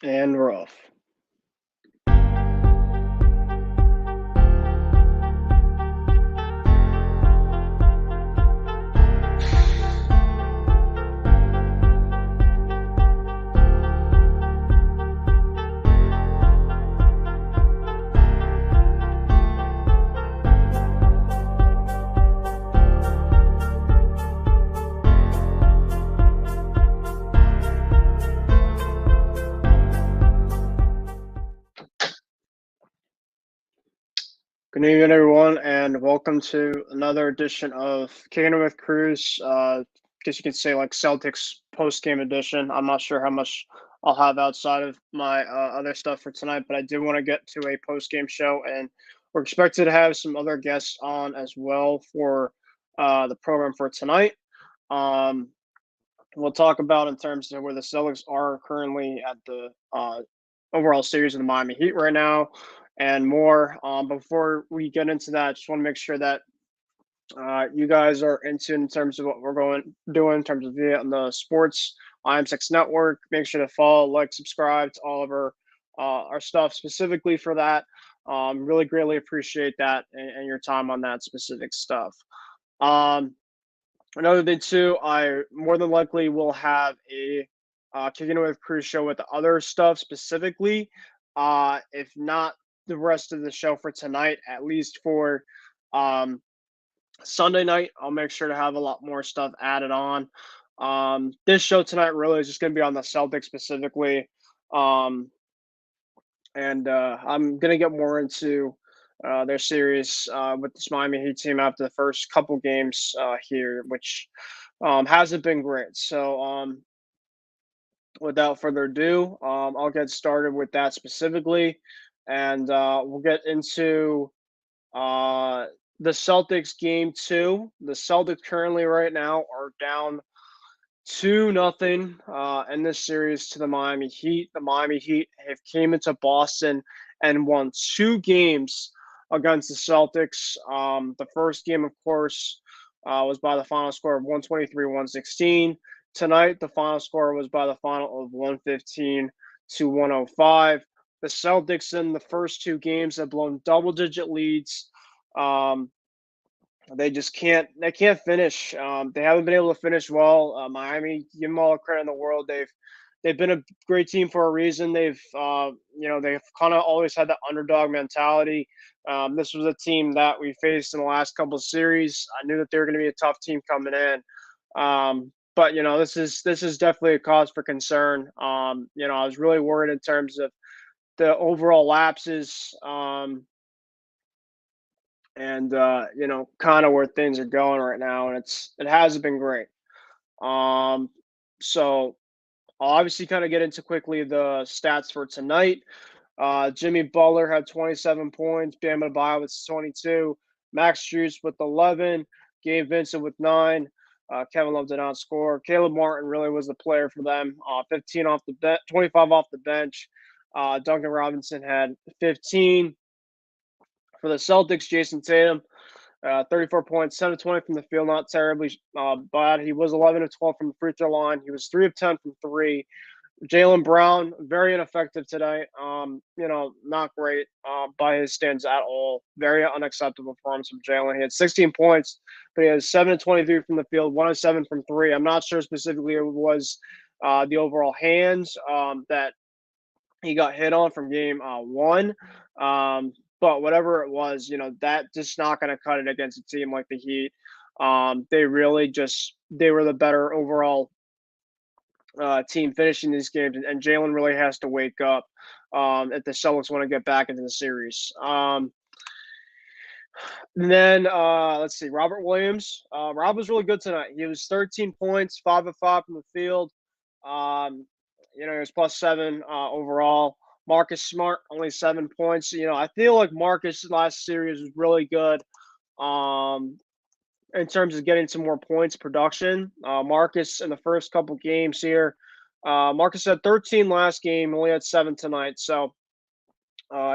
And we're off. Good evening, everyone, and welcome to another edition of Kicking It with Cruz. Guess you could say like Celtics post-game edition. I'm not sure how much I'll have outside of my other stuff for tonight, but I did want to get to a post-game show, and we're expected to have some other guests on as well for the program for tonight. Um, we'll talk about in terms of where the Celtics are currently at the overall series of the Miami Heat right now and more. Before we get into that, just want to make sure that you guys are into in terms of what we're going doing in terms of the sports IM6 network. Make sure to follow, like, subscribe to all of our stuff specifically for that. Really greatly appreciate that and your time on that specific stuff. Um, Another thing too, I more than likely will have a Kicking It with Cruise show with the other stuff specifically. If not the rest of the show for tonight, at least for um, Sunday night, I'll make sure to have a lot more stuff added on. This show tonight really is just going to be on the Celtics specifically. Um, and I'm going to get more into their series with this Miami Heat team after the first couple games here, which hasn't been great. So, without further ado, I'll get started with that specifically, and we'll get into uh, the Celtics game two. The Celtics currently right now are down 2-0 in this series to the Miami Heat. The Miami Heat have came into Boston and won two games against the Celtics. The first game, of course, was by the final score of 123-116. Tonight, the final score was by the final of 115 to 105. The Celtics in the first two games have blown double-digit leads. Um, they can't finish. They haven't been able to finish well. Miami, give them all the credit in the world. They've been a great team for a reason. They've kind of always had that underdog mentality. This was a team that we faced in the last couple of series. I knew that they were going to be a tough team coming in. But this is definitely a cause for concern. I was really worried in terms of the overall lapses. And kind of where things are going right now, and it hasn't been great. Um, so I'll obviously kind of get into quickly the stats for tonight. Jimmy Butler had 27 points, Bam Adebayo with 22, Max Strus with 11, Gabe Vincent with 9. Kevin Love did not score. Caleb Martin really was the player for them. 15 off the bench, 25 off the bench. Duncan Robinson had 15. For the Celtics, Jason Tatum, 34 points, 7 of 20 from the field, not terribly bad. He was 11 of 12 from the free throw line. He was 3 of 10 from three. Jaylen Brown, very ineffective today. Not great by his stands at all. Very unacceptable performance from Jaylen. He had 16 points, but he has 7 of 23 from the field, 1 of 7 from three. I'm not sure specifically it was the overall hands that he got hit on from game one. But whatever it was, that just not going to cut it against a team like the Heat. They were the better overall team finishing these games, and Jaylen really has to wake up if the Celtics want to get back into the series. And then let's see, Robert Williams. Rob was really good tonight. He was 13 points, 5 of 5 from the field. He was +7 overall. Marcus Smart only 7 points. I feel like Marcus last series was really good in terms of getting some more points production. Marcus in the first couple games here, Marcus had 13 last game, only had 7 tonight. So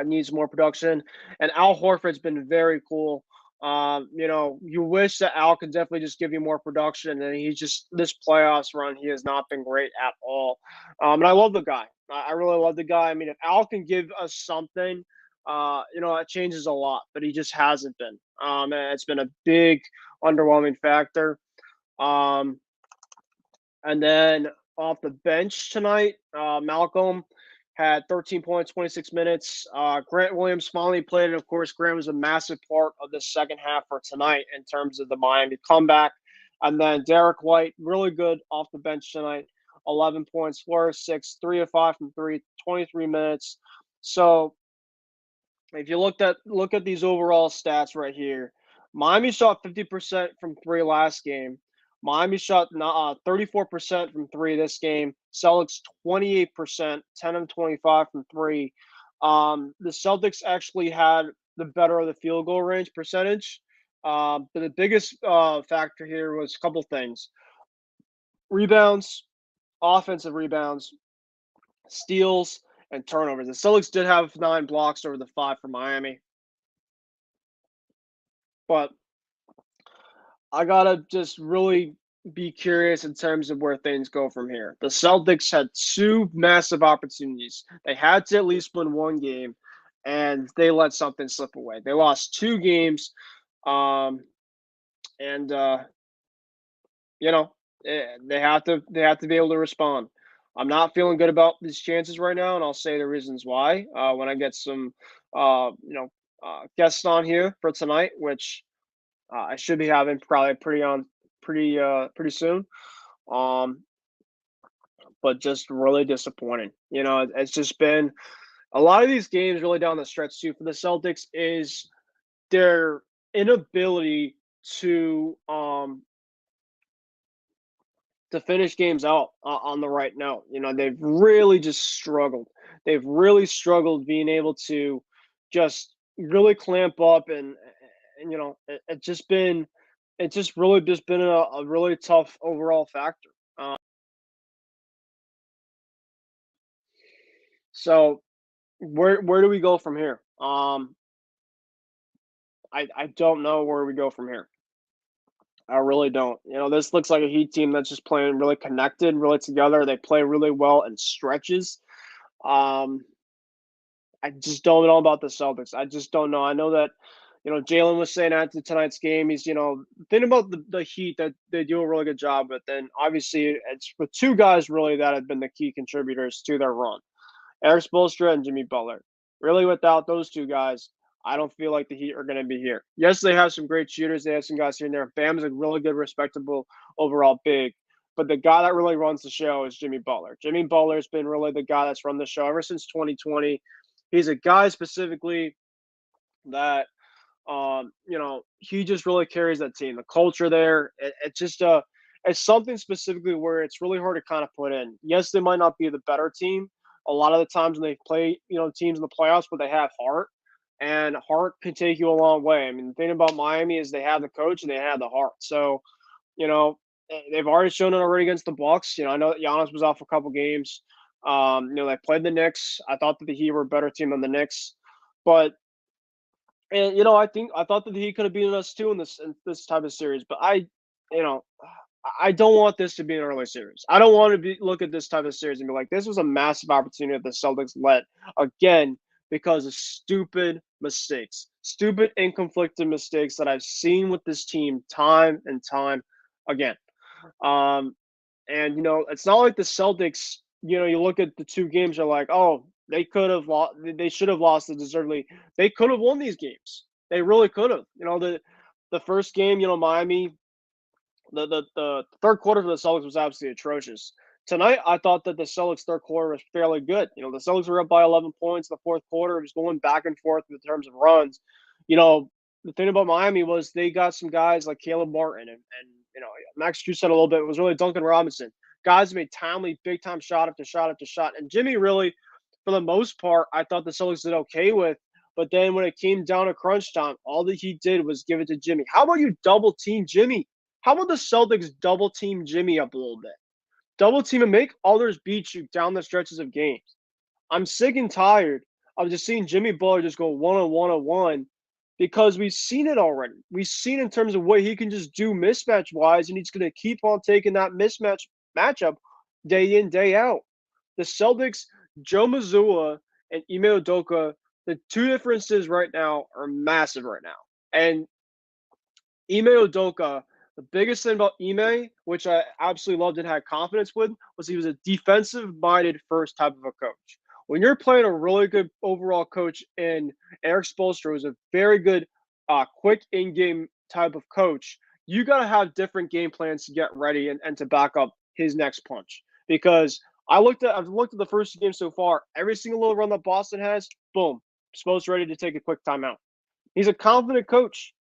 needs more production. And Al Horford's been very cool You wish that Al could definitely just give you more production, and he's just this playoffs run, he has not been great at all. And I love the guy. I really love the guy. I mean, if Al can give us something, it changes a lot, but he just hasn't been. And it's been a big underwhelming factor. Um, and then off the bench tonight, Malcolm had 13 points, 26 minutes. Grant Williams finally played, and of course, Grant was a massive part of the second half for tonight in terms of the Miami comeback. And then Derek White, really good off the bench tonight. 11 points, 4 of 6, 3 of 5 from three, 23 minutes. So if you look at these overall stats right here, Miami shot 50% from three last game. Miami shot 34% from three this game. Celtics 28%, 10 of 25 from three. The Celtics actually had the better of the field goal range percentage. But the biggest factor here was a couple things: rebounds, offensive rebounds, steals, and turnovers. The Celtics did have 9 blocks over the 5 for Miami. But I gotta just really be curious in terms of where things go from here. The Celtics had two massive opportunities. They had to at least win one game, and they let something slip away. They lost two games, um, and you know they have to be able to respond. I'm not feeling good about these chances right now, and I'll say the reasons why when I get some guests on here for tonight, which I should be having probably pretty soon. Um, but just really disappointing. It's just been a lot of these games really down the stretch too for the Celtics is their inability to finish games out on the right note. They've really just struggled. They've really struggled being able to just really clamp up and it's just really just been a really tough overall factor. So where do we go from here? I don't know where we go from here. I really don't. This looks like a Heat team that's just playing really connected, really together. They play really well in stretches. Um, I just don't know about the Celtics. I just don't know. I know that, Jalen was saying after tonight's game, he's, thinking about the Heat that they do a really good job with. And obviously, it's with two guys really that have been the key contributors to their run: Eric Spoelstra and Jimmy Butler. Really, without those two guys, I don't feel like the Heat are going to be here. Yes, they have some great shooters. They have some guys here and there. Bam's a really good, respectable overall big. But the guy that really runs the show is Jimmy Butler. Jimmy Butler's been really the guy that's run the show ever since 2020. He's a guy specifically that he just really carries that team. The culture there, it's just it's something specifically where it's really hard to kind of put in. Yes, they might not be the better team a lot of the times when they play, teams in the playoffs, but they have heart, and heart can take you a long way. I mean, the thing about Miami is they have the coach and they have the heart. So, you know, they've already shown it already against the Bucks. I know that Giannis was off a couple games. They played the Knicks. I thought that the Heat were a better team than the Knicks, but and I thought that he could have beaten us too in this type of series, but you know, I don't want this to be an early series. I don't want to look at this type of series and be like, this was a massive opportunity that the Celtics let again because of stupid mistakes, stupid and conflicted mistakes that I've seen with this team time and time again. Um, and it's not like the Celtics. You look at the two games, you're like, oh, they could have lost. They should have lost it deservedly. They could have won these games. They really could have. The first game, Miami, the third quarter for the Celtics was absolutely atrocious. Tonight, I thought that the Celtics third quarter was fairly good. The Celtics were up by 11 points in the fourth quarter. It was going back and forth in terms of runs. The thing about Miami was they got some guys like Caleb Martin and Max Drew said a little bit. It was really Duncan Robinson. Guys made timely, big time shot after shot after shot. And Jimmy really, for the most part, I thought the Celtics did okay with. But then when it came down to crunch time, all that he did was give it to Jimmy. How about you double team Jimmy? How about the Celtics double team Jimmy up a little bit? Double team and make others beat you down the stretches of games. I'm sick and tired of just seeing Jimmy Butler just go one on one on one because we've seen it already. We've seen in terms of what he can just do mismatch wise, and he's going to keep on taking that matchup day in, day out. The Celtics, Joe Mazzulla and Ime Udoka, the two differences right now are massive right now. And Ime Udoka, the biggest thing about Ime, which I absolutely loved and had confidence with, was he was a defensive-minded first type of a coach. When you're playing a really good overall coach in Eric Spoelstra, who's a very good, quick in-game type of coach, you got to have different game plans to get ready and to back up his next punch. Because I've looked at the first game so far. Every single little run that Boston has, boom, Spoelstra ready to take a quick timeout. He's a confident coach.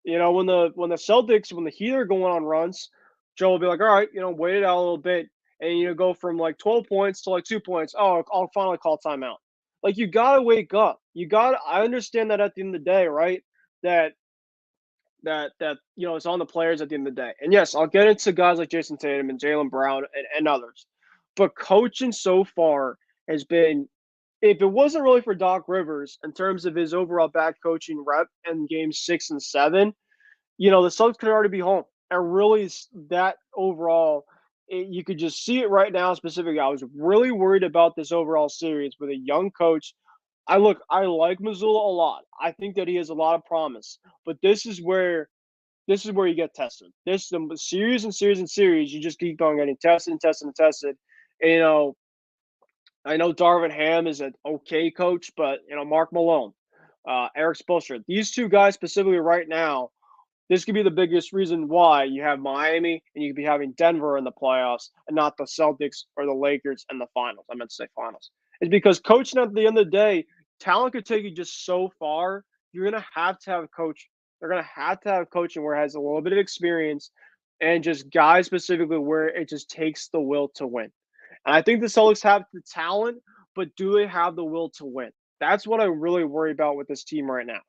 When the Heat are going on runs, Joe will be like, all right, wait it out a little bit, and go from like 12 points to like 2 points. Oh, I'll finally call timeout. Like, you gotta wake up. I understand that at the end of the day, right? That it's on the players at the end of the day. And yes, I'll get into guys like Jason Tatum and Jaylen Brown and others. But coaching so far has been, if it wasn't really for Doc Rivers in terms of his overall bad coaching rep in games 6 and 7, the Celtics could already be home. And really, that overall, you could just see it right now. Specifically, I was really worried about this overall series with a young coach. I like Mazzulla a lot. I think that he has a lot of promise. But this is where you get tested. This the series and series and series. You just keep on getting tested and tested and tested. And, I know Darvin Ham is an okay coach, but Mark Malone, Eric Spoelstra, these two guys specifically right now, this could be the biggest reason why you have Miami and you could be having Denver in the playoffs and not the Celtics or the Lakers in the finals. I meant to say finals. It's because coaching at the end of the day, talent could take you just so far. You're gonna have to have a coach. They're gonna have to have coaching where it has a little bit of experience and just guys specifically where it just takes the will to win. And I think the Celtics have the talent, but do they have the will to win? That's what I really worry about with this team right now.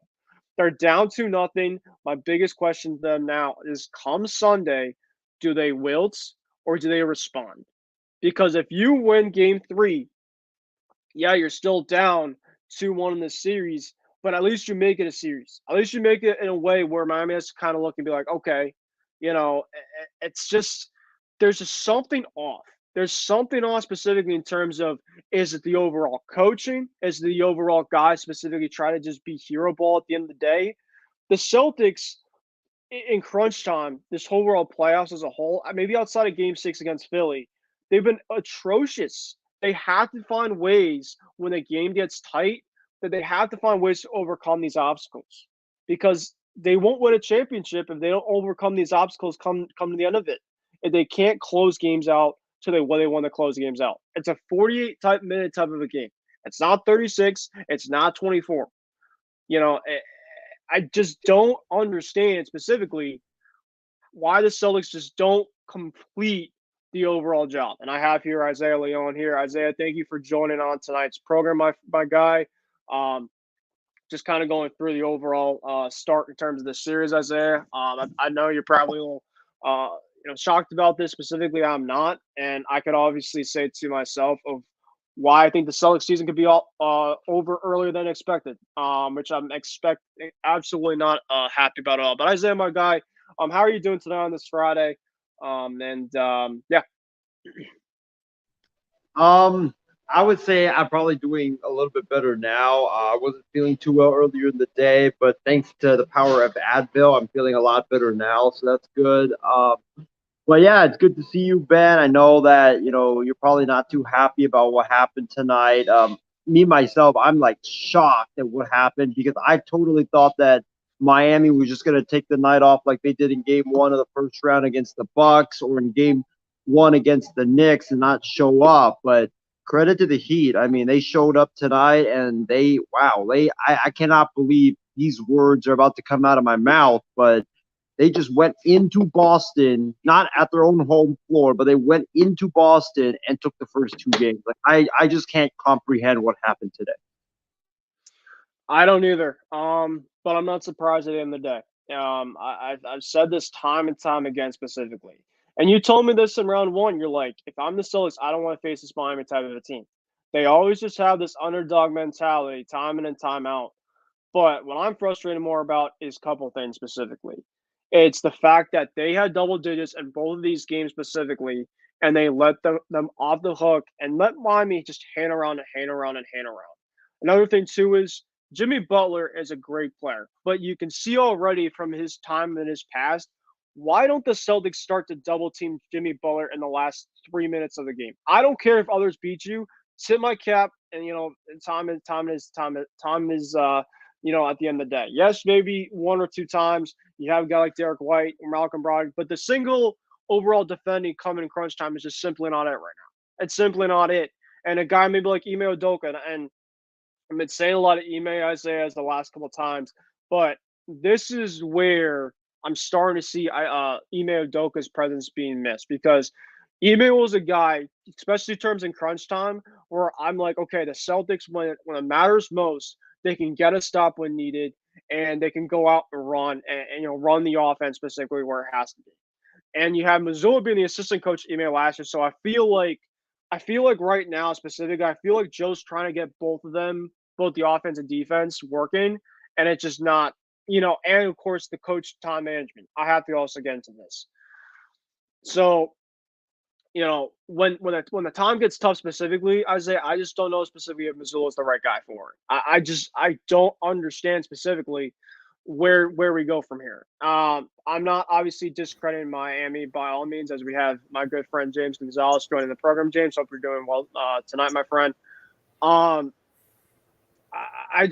They're down 2-0. My biggest question to them now is come Sunday, do they wilt or do they respond? Because if you win game 3, yeah, you're still down 2-1 in this series, but at least you make it a series. At least you make it in a way where Miami has to kind of look and be like, okay, it's just there's just something off. There's something off specifically in terms of, is it the overall coaching? Is it the overall guy specifically try to just be hero ball at the end of the day? The Celtics in crunch time, this whole world playoffs as a whole, maybe outside of game 6 against Philly, they've been atrocious. They have to find ways when the game gets tight, that they have to find ways to overcome these obstacles, because they won't win a championship if they don't overcome these obstacles come to the end of it. If they can't close games out to what they want to close games out. It's a 48 minute type of a game. It's not 36. It's not 24. I just don't understand specifically why the Celtics just don't complete the overall job. And I have here Isaiah Leon here. Isaiah, thank you for joining on tonight's program, my guy. Just kind of going through the overall start in terms of the series, Isaiah. I know you're probably a little shocked about this specifically. I'm not, and I could obviously say to myself of why I think the Celtics season could be all over earlier than expected, which I'm absolutely not happy about at all. But Isaiah, my guy, how are you doing tonight on this Friday? Yeah. I would say I'm probably doing a little bit better now. I wasn't feeling too well earlier in the day, but thanks to the power of Advil, I'm feeling a lot better now, so that's good. But yeah, it's good to see you, Ben. I know that you're probably not too happy about what happened tonight. Me myself, I'm like shocked at what happened because I totally thought that Miami was just going to take the night off like they did in Game 1 of the first round against the Bucks or in Game 1 against the Knicks and not show up. But credit to the Heat. I mean, they showed up tonight and I cannot believe these words are about to come out of my mouth, but they just went into Boston, not at their own home floor, but they went into Boston and took the first 2 games. Like I just can't comprehend what happened today. I don't either. But I'm not surprised at the end of the day. I've said this time and time again specifically. And you told me this in round 1. You're like, if I'm the Celtics, I don't want to face this Miami type of a team. They always just have this underdog mentality, time in and time out. But what I'm frustrated more about is a couple things specifically. It's the fact that they had double digits in both of these games specifically, and they let them off the hook and let Miami just hang around and hang around and hang around. Another thing too is Jimmy Butler is a great player, but you can see already from his time in his past, why don't the Celtics start to double team Jimmy Butler in the last 3 minutes of the game? I don't care if others beat you. Tip my cap, and time is at the end of the day. Yes, maybe one or two times you have a guy like Derek White or Malcolm Brogdon, but the single overall defending coming in crunch time is just simply not it right now. It's simply not it. And a guy maybe like Ime Udoka, and I've been saying a lot of Ime Isaiah the last couple of times, but this is where I'm starting to see Ime Udoka's presence being missed because Ime was a guy, especially in terms in crunch time, where I'm like, okay, the Celtics when it matters most, they can get a stop when needed, and they can go out and run and run the offense specifically where it has to be. And you have Missoula being the assistant coach Ime last year, so I feel like right now specifically, I feel like Joe's trying to get both of them, both the offense and defense, working, and it's just not, and of course the coach time management. I have to also get into this. So when the time gets tough specifically, I just don't know specifically if Missoula is the right guy for it. I don't understand specifically where we go from here. I'm not obviously discrediting Miami by all means, as we have my good friend James Gonzalez joining the program. James, hope you're doing well tonight, my friend. Um, I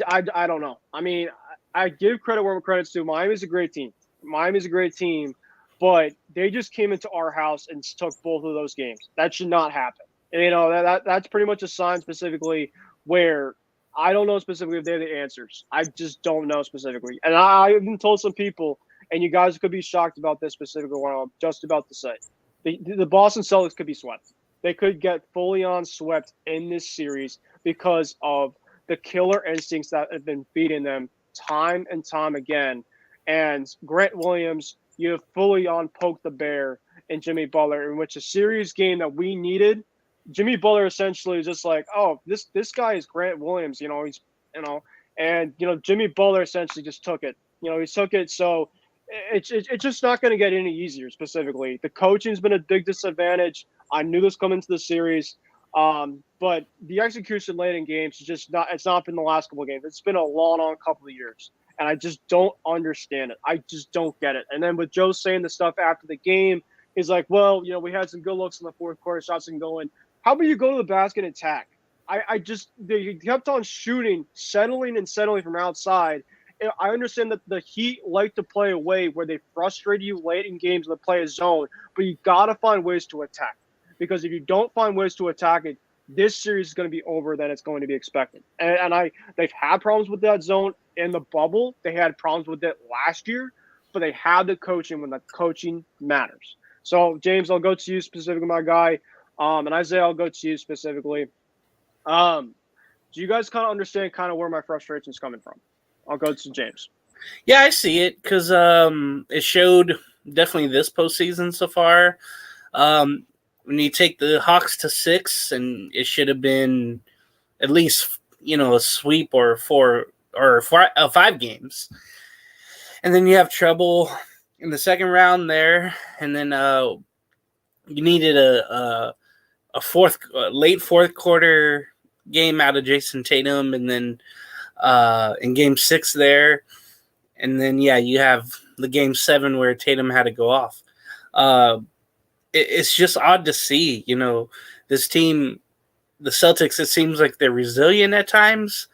don't know. I mean, I give credit where credit's due. Miami's a great team. Miami's a great team, but they just came into our house and took both of those games. That should not happen. And, that's pretty much a sign specifically where I don't know specifically if they have the answers. I just don't know specifically. And I even told some people, and you guys could be shocked about this specifically, what I'm just about to say. The Boston Celtics could be swept. They could get fully on swept in this series because of the killer instincts that have been feeding them time and time again. And Grant Williams, you have fully on poked the bear in Jimmy Butler, in which a series game that we needed. Jimmy Butler essentially is just like, oh, this guy is Grant Williams, and Jimmy Butler essentially just took it. He took it. So it's just not going to get any easier. Specifically, the coaching's been a big disadvantage. I knew this coming into the series. But the execution late in games is just not. It's not been the last couple of games. It's been a long couple of years, and I just don't understand it. I just don't get it. And then with Joe saying the stuff after the game, he's like, "Well, we had some good looks in the fourth quarter, shots and going. How about you go to the basket and attack?" They kept on shooting, settling from outside. I understand that the Heat like to play away where they frustrate you late in games and they play a zone, but you got to find ways to attack. Because if you don't find ways to attack it, this series is going to be over than it's going to be expected. They've had problems with that zone in the bubble. They had problems with it last year, but they had the coaching when the coaching matters. So, James, I'll go to you specifically, my guy. And Isaiah, I'll go to you specifically. Do you guys kind of understand kind of where my frustration is coming from? I'll go to James. Yeah, I see it because it showed definitely this postseason so far. When you take the Hawks to 6, and it should have been at least a sweep or 5 games, and then you have trouble in the second round there, and then you needed a late fourth quarter game out of Jason Tatum, and then in Game 6 there, and then you have the Game 7 where Tatum had to go off. It's just odd to see, this team, the Celtics, it seems like they're resilient at times,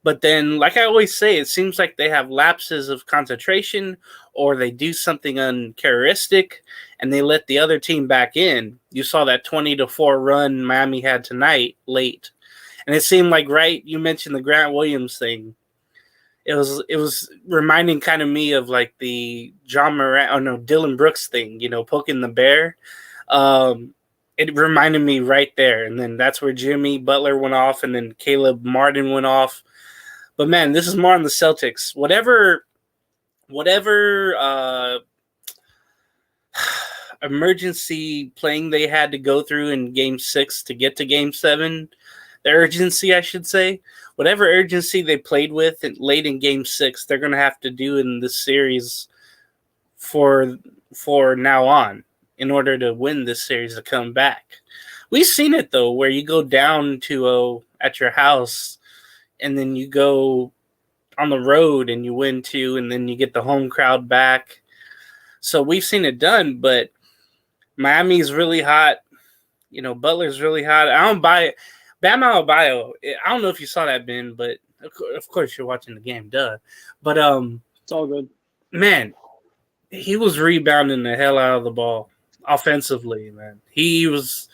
but then, like I always say, it seems like they have lapses of concentration or they do something uncharacteristic and they let the other team back in. You saw that 20-4 run Miami had tonight late. And it seemed like, right, you mentioned the Grant Williams thing. It was reminding kind of me of like the Dylan Brooks thing, poking the bear. It reminded me right there. And then that's where Jimmy Butler went off and then Caleb Martin went off. But man, this is more on the Celtics. Whatever emergency playing they had to go through in Game 6 to get to Game 7, the urgency, I should say. Whatever urgency they played with late in Game 6, they're going to have to do in this series for now on in order to win this series to come back. We've seen it, though, where you go down 2-0 at your house and then you go on the road and you win 2 and then you get the home crowd back. So we've seen it done, but Miami's really hot. Butler's really hot. I don't buy it. Bam Adebayo, I don't know if you saw that, Ben, but of course you're watching the game, duh. But it's all good. Man, he was rebounding the hell out of the ball offensively, man. He wasn't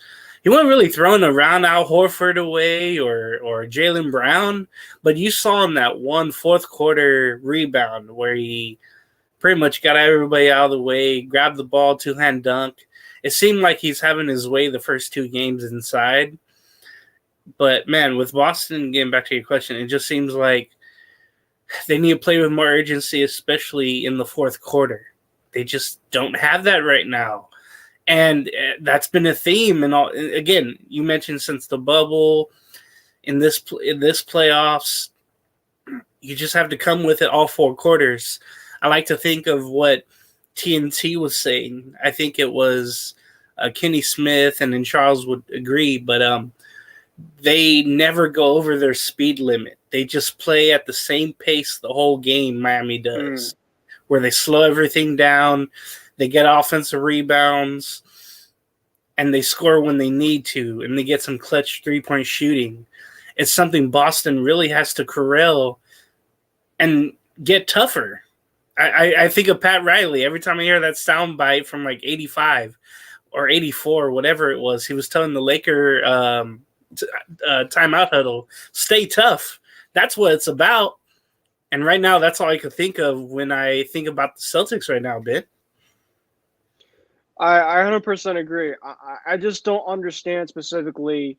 really throwing around Al Horford away or Jaylen Brown, but you saw him that one fourth quarter rebound where he pretty much got everybody out of the way, grabbed the ball, two-hand dunk. It seemed like he's having his way the first 2 games inside. But, man, with Boston, getting back to your question, it just seems like they need to play with more urgency, especially in the fourth quarter. They just don't have that right now. And that's been a theme. And again, you mentioned since the bubble, in this playoffs, you just have to come with it all 4 quarters. I like to think of what TNT was saying. I think it was Kenny Smith, and then Charles would agree, but they never go over their speed limit. They just play at the same pace the whole game, Miami does, where they slow everything down, they get offensive rebounds, and they score when they need to, and they get some clutch three-point shooting. It's something Boston really has to corral and get tougher. I think of Pat Riley. Every time I hear that soundbite from like 85 or 84, whatever it was, he was telling the Laker timeout huddle, stay tough. That's what it's about. And right now, that's all I could think of when I think about the Celtics right now, Ben. I 100% agree. I just don't understand specifically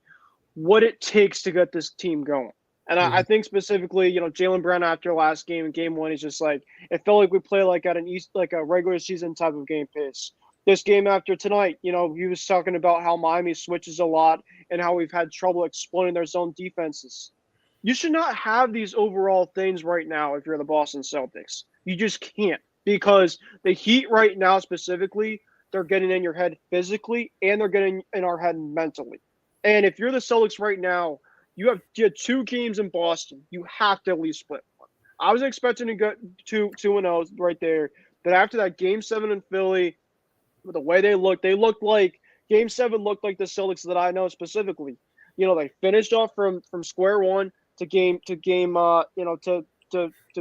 what it takes to get this team going. And I think specifically, Jaylen Brown after last game in Game 1, he's just like, it felt like we play like at a regular season type of game pace. This game after tonight, he was talking about how Miami switches a lot and how we've had trouble exploiting their zone defenses. You should not have these overall things right now if you're the Boston Celtics. You just can't, because the Heat right now specifically, they're getting in your head physically and they're getting in our head mentally. And if you're the Celtics right now, you have 2 games in Boston. You have to at least split one. I was expecting to go 2-0 right there. But after that Game 7 in Philly, with the way they looked like Game 7 looked like the Celtics that I know specifically. They finished off from square one to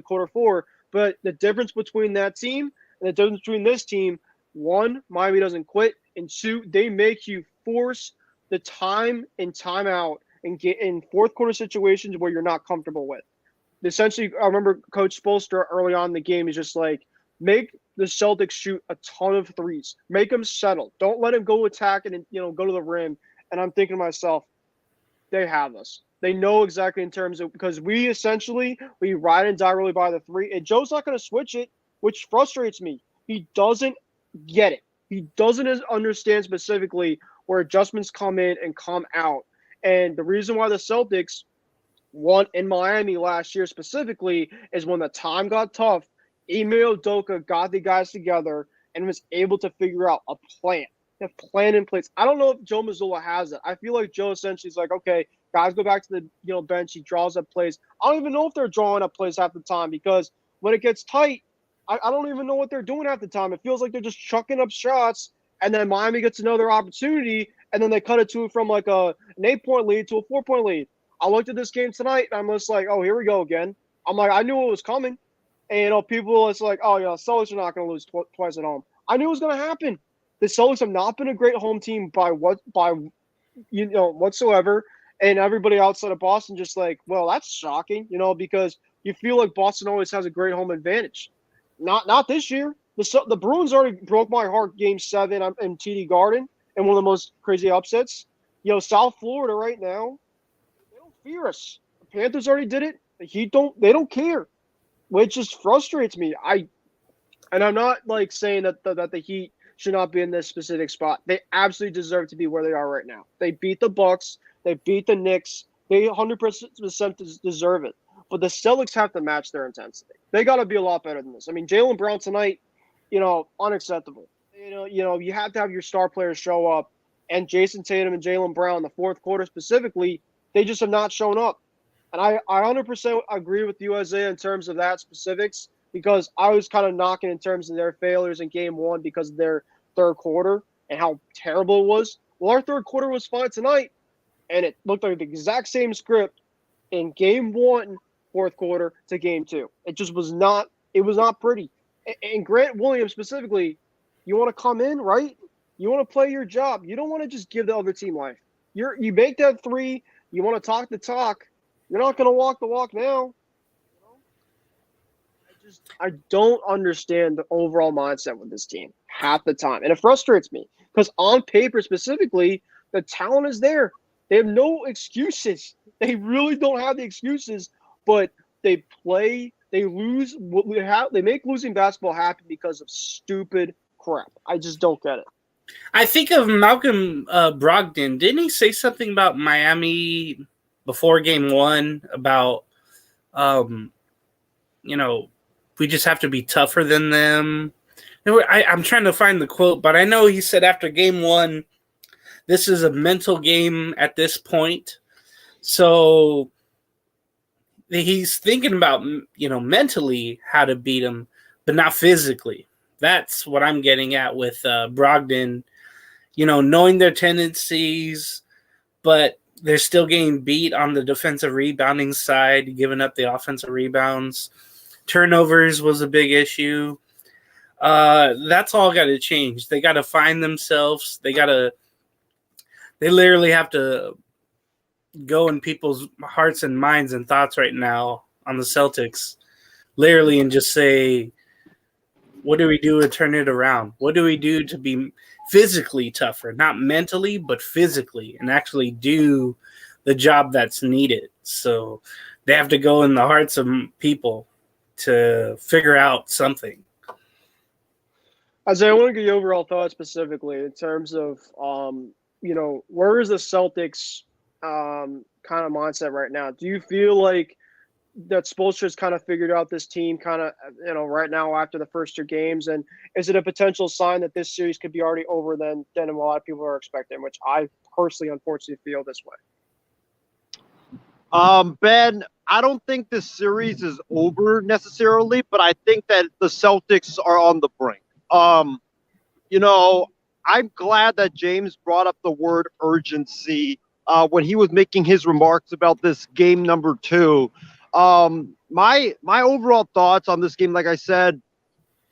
quarter 4. But the difference between that team and the difference between this team, 1, Miami doesn't quit, and 2, they make you force the time and time out and get in fourth quarter situations where you're not comfortable with. Essentially, I remember Coach Spoelstra early on in the game is just like, make the Celtics shoot a ton of threes. Make them settle. Don't let them go attack and go to the rim. And I'm thinking to myself, they have us. They know exactly in terms of, because we ride and die really by the 3. And Joe's not going to switch it, which frustrates me. He doesn't get it. He doesn't understand specifically where adjustments come in and come out. And the reason why the Celtics won in Miami last year specifically is when the time got tough, Ime Udoka got the guys together and was able to figure out a plan in place. I don't know if Joe Mazzulla has it. I feel like Joe essentially is like, okay, guys go back to the bench. He draws up plays. I don't even know if they're drawing up plays half the time, because when it gets tight, I don't even know what they're doing half the time. It feels like they're just chucking up shots, and then Miami gets another opportunity, and then they cut it to from like an 8-point lead to a 4-point lead. I looked at this game tonight, and I'm just like, oh, here we go again. I'm like, I knew it was coming. And, people, it's like, oh, Celtics are not going to lose twice at home. I knew it was going to happen. The Celtics have not been a great home team whatsoever. And everybody outside of Boston just like, well, that's shocking, because you feel like Boston always has a great home advantage. Not this year. The Bruins already broke my heart Game 7 in TD Garden, and one of the most crazy upsets. South Florida right now, they don't fear us. The Panthers already did it. The Heat they don't care, which just frustrates me. I'm not like saying that the Heat should not be in this specific spot. They absolutely deserve to be where they are right now. They beat the Bucks. They beat the Knicks. They 100% deserve it. But the Celtics have to match their intensity. They got to be a lot better than this. I mean, Jaylen Brown tonight, unacceptable. You have to have your star players show up, and Jason Tatum and Jaylen Brown, the fourth quarter specifically, they just have not shown up. And I 100% agree with you, Isaiah, in terms of that specifics, because I was kind of knocking in terms of their failures in game one because of their third quarter and how terrible it was. Well, our third quarter was fine tonight, and it looked like the exact same script in game one, fourth quarter, to game two. It just was not pretty. And Grant Williams specifically, you want to come in, right? You want to play your job. You don't want to just give the other team life. You make that three, you want to talk the talk. You're not going to walk the walk now. I don't understand the overall mindset with this team half the time. And it frustrates me because on paper specifically, the talent is there. They have no excuses. They really don't have the excuses, but they lose. They make losing basketball happen because of stupid crap. I just don't get it. I think of Malcolm Brogdon. Didn't he say something about Miami before game one about, we just have to be tougher than them? I'm trying to find the quote, but I know he said after game one, this is a mental game at this point. So he's thinking about, mentally how to beat them, but not physically. That's what I'm getting at with Brogdon, knowing their tendencies, but they're still getting beat on the defensive rebounding side, giving up the offensive rebounds. Turnovers was a big issue. That's all got to change. They got to find themselves. They literally have to go in people's hearts and minds and thoughts right now on the Celtics, literally, and just say, what do we do to turn it around? What do we do to be physically tougher, not mentally, but physically, and actually do the job that's needed? So they have to go in the hearts of people to figure out something. Isaiah, I want to get your overall thoughts specifically in terms of, where is the Celtics kind of mindset right now? Do you feel like that Spoelstra's kind of figured out this team kind of, right now after the first two games? And is it a potential sign that this series could be already over than a lot of people are expecting, which I personally, unfortunately, feel this way? Ben, I don't think this series is over necessarily, but I think that the Celtics are on the brink. I'm glad that James brought up the word urgency when he was making his remarks about this game number 2. My overall thoughts on this game, like I said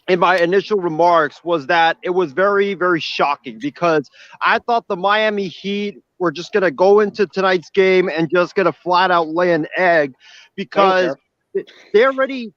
in my initial remarks, was that it was very, very shocking because I thought the Miami Heat were just going to go into tonight's game and just going to flat out lay an egg because they already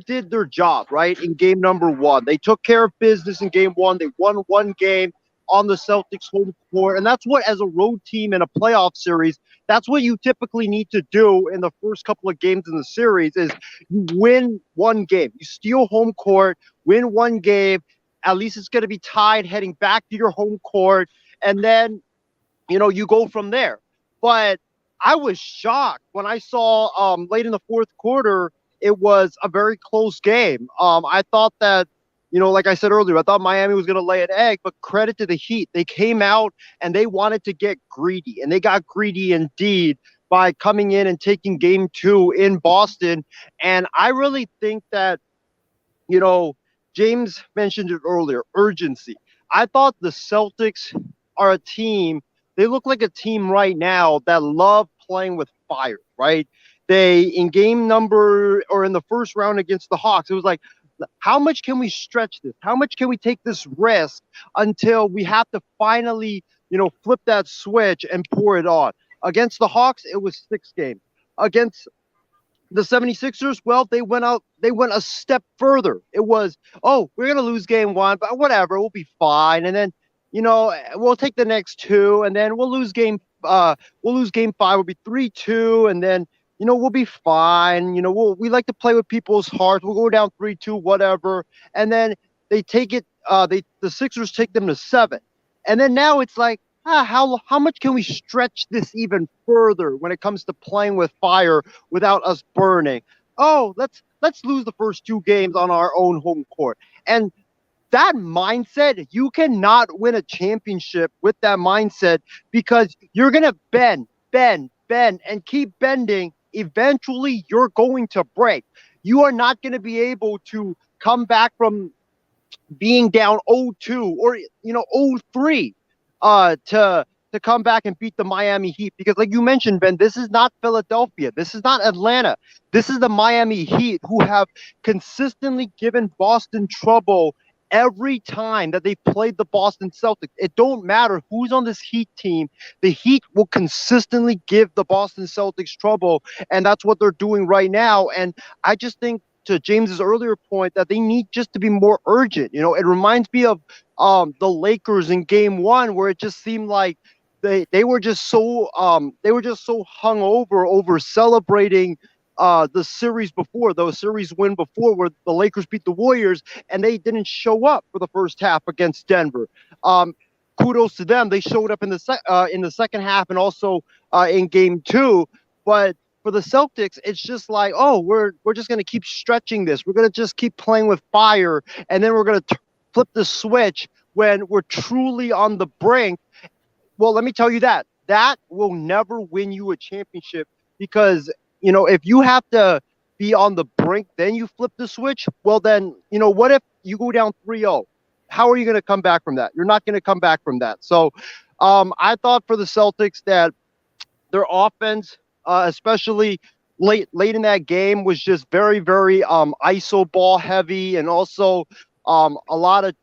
did their job, right? In game number 1, they took care of business in game 1. They won one game on the Celtics home court. And that's what, as a road team in a playoff series, that's what you typically need to do in the first couple of games in the series is you win one game. You steal home court, win one game. At least it's going to be tied heading back to your home court. And then, you go from there. But I was shocked when I saw late in the fourth quarter, it was a very close game. I thought that, like I said earlier, I thought Miami was going to lay an egg, but credit to the Heat. They came out and they wanted to get greedy, and they got greedy indeed by coming in and taking game 2 in Boston. And I really think that, James mentioned it earlier, urgency. I thought the Celtics are a team. They look like a team right now that love playing with fire, right? In game number or in the first round against the Hawks, it was like, how much can we stretch this? How much can we take this risk until we have to finally, flip that switch and pour it on? Against the Hawks, it was 6 games. Against the 76ers, well, they went a step further. It was, we're going to lose game 1, but whatever, we'll be fine. And then, we'll take the next 2, and then we'll lose game 5. We'll be 3-2, and then, we'll be fine. We like to play with people's hearts. We'll go down 3-2, whatever. And then they take it. The Sixers take them to 7. And then now it's like, how much can we stretch this even further when it comes to playing with fire without us burning? Oh, let's lose the first 2 games on our own home court. And that mindset, you cannot win a championship with that mindset because you're going to bend, and keep bending. Eventually, you're going to break. You are not going to be able to come back from being down 0-2 or 0-3 to come back and beat the Miami Heat, because like you mentioned, Ben, this is not Philadelphia, this is not Atlanta, this is the Miami Heat, who have consistently given Boston trouble every time that they played the Boston Celtics. It don't matter who's on this Heat team, the Heat will consistently give the Boston Celtics trouble, and that's what they're doing right now. And I just think, to James's earlier point, that they need just to be more urgent. It reminds me of the Lakers in Game 1, where it just seemed like they were just so hung over celebrating the series before, the series win before, where the Lakers beat the Warriors, and they didn't show up for the first half against Denver. Kudos to them; they showed up in the second half and also in Game 2, but for the Celtics, it's just like, oh, we're just going to keep stretching this. We're going to just keep playing with fire, and then we're going to flip the switch when we're truly on the brink. Well, let me tell you that will never win you a championship, because, if you have to be on the brink, then you flip the switch. Well, then, what if you go down 3-0? How are you going to come back from that? You're not going to come back from that. So I thought for the Celtics that their offense, especially late in that game, was just very, very ISO ball heavy, and also a lot of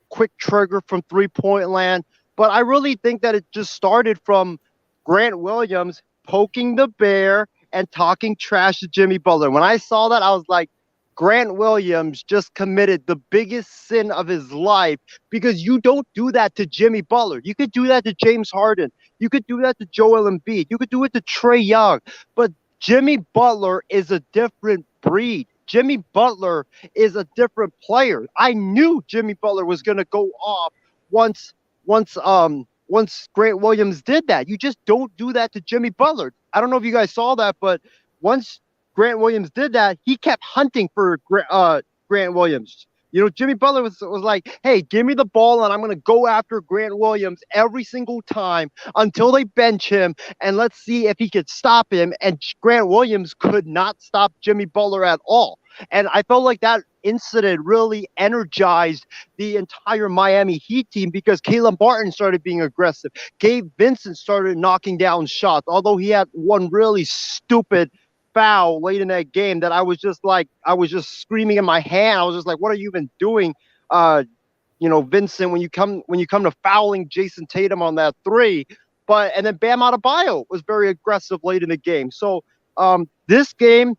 quick trigger from 3-point land. But I really think that it just started from Grant Williams poking the bear and talking trash to Jimmy Butler. When I saw that, I was like, Grant Williams just committed the biggest sin of his life, because you don't do that to Jimmy Butler. You could do that to James Harden. You could do that to Joel Embiid. You could do it to Trae Young. But Jimmy Butler is a different breed. Jimmy Butler is a different player. I knew Jimmy Butler was going to go off once Grant Williams did that. You just don't do that to Jimmy Butler. I don't know if you guys saw that, but once Grant Williams did that, he kept hunting for Grant Williams. Jimmy Butler was like, hey, give me the ball, and I'm going to go after Grant Williams every single time until they bench him, and let's see if he could stop him. And Grant Williams could not stop Jimmy Butler at all. And I felt like that incident really energized the entire Miami Heat team, because Caleb Martin started being aggressive. Gabe Vincent started knocking down shots, although he had one really stupid foul late in that game that I was just screaming in my hand. I was just like, what are you even doing, Vincent, when you come to fouling Jason Tatum on that 3? And then Bam Adebayo was very aggressive late in the game. So this game,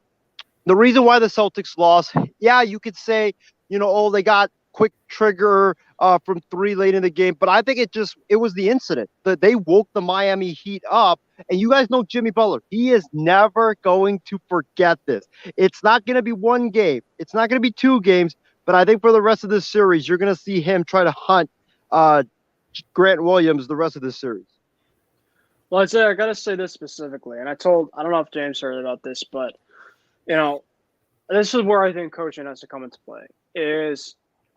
the reason why the Celtics lost, yeah, you could say, they got quick trigger from 3 late in the game, but I think it was the incident that they woke the Miami Heat up. And you guys know Jimmy Butler, he is never going to forget this. It's not going to be 1 game, it's not going to be 2 games, but I think for the rest of this series, you're going to see him try to hunt Grant Williams the rest of this series. Well, I'd say I got to say this specifically, and I don't know if James heard about this, but this is where I think coaching has to come into play.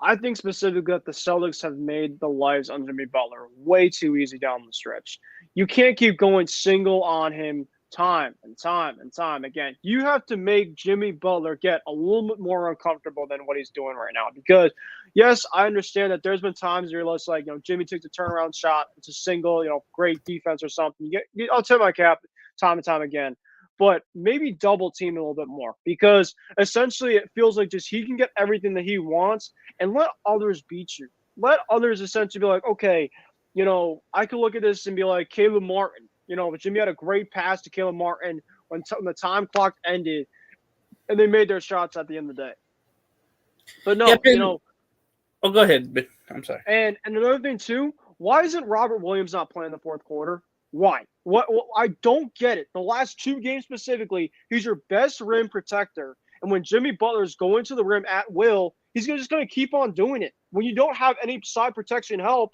I think specifically that the Celtics have made the lives on Jimmy Butler way too easy down the stretch. You can't keep going single on him time and time again. You have to make Jimmy Butler get a little bit more uncomfortable than what he's doing right now. Because, yes, I understand that there's been times where you're just like, Jimmy takes a turnaround shot, it's a single, great defense or something. I'll tip my cap time and time again. But maybe double team a little bit more, because essentially it feels like just he can get everything that he wants and let others beat you. Let others essentially be like, okay, I could look at this and be like, Caleb Martin, but Jimmy had a great pass to Caleb Martin when the time clock ended, and they made their shots at the end of the day. But no, Oh, go ahead. I'm sorry. And another thing too, why isn't Robert Williams not playing the fourth quarter? Why? What? I don't get it. The last 2 games specifically, he's your best rim protector. And when Jimmy Butler's going to the rim at will, he's just going to keep on doing it. When you don't have any side protection help,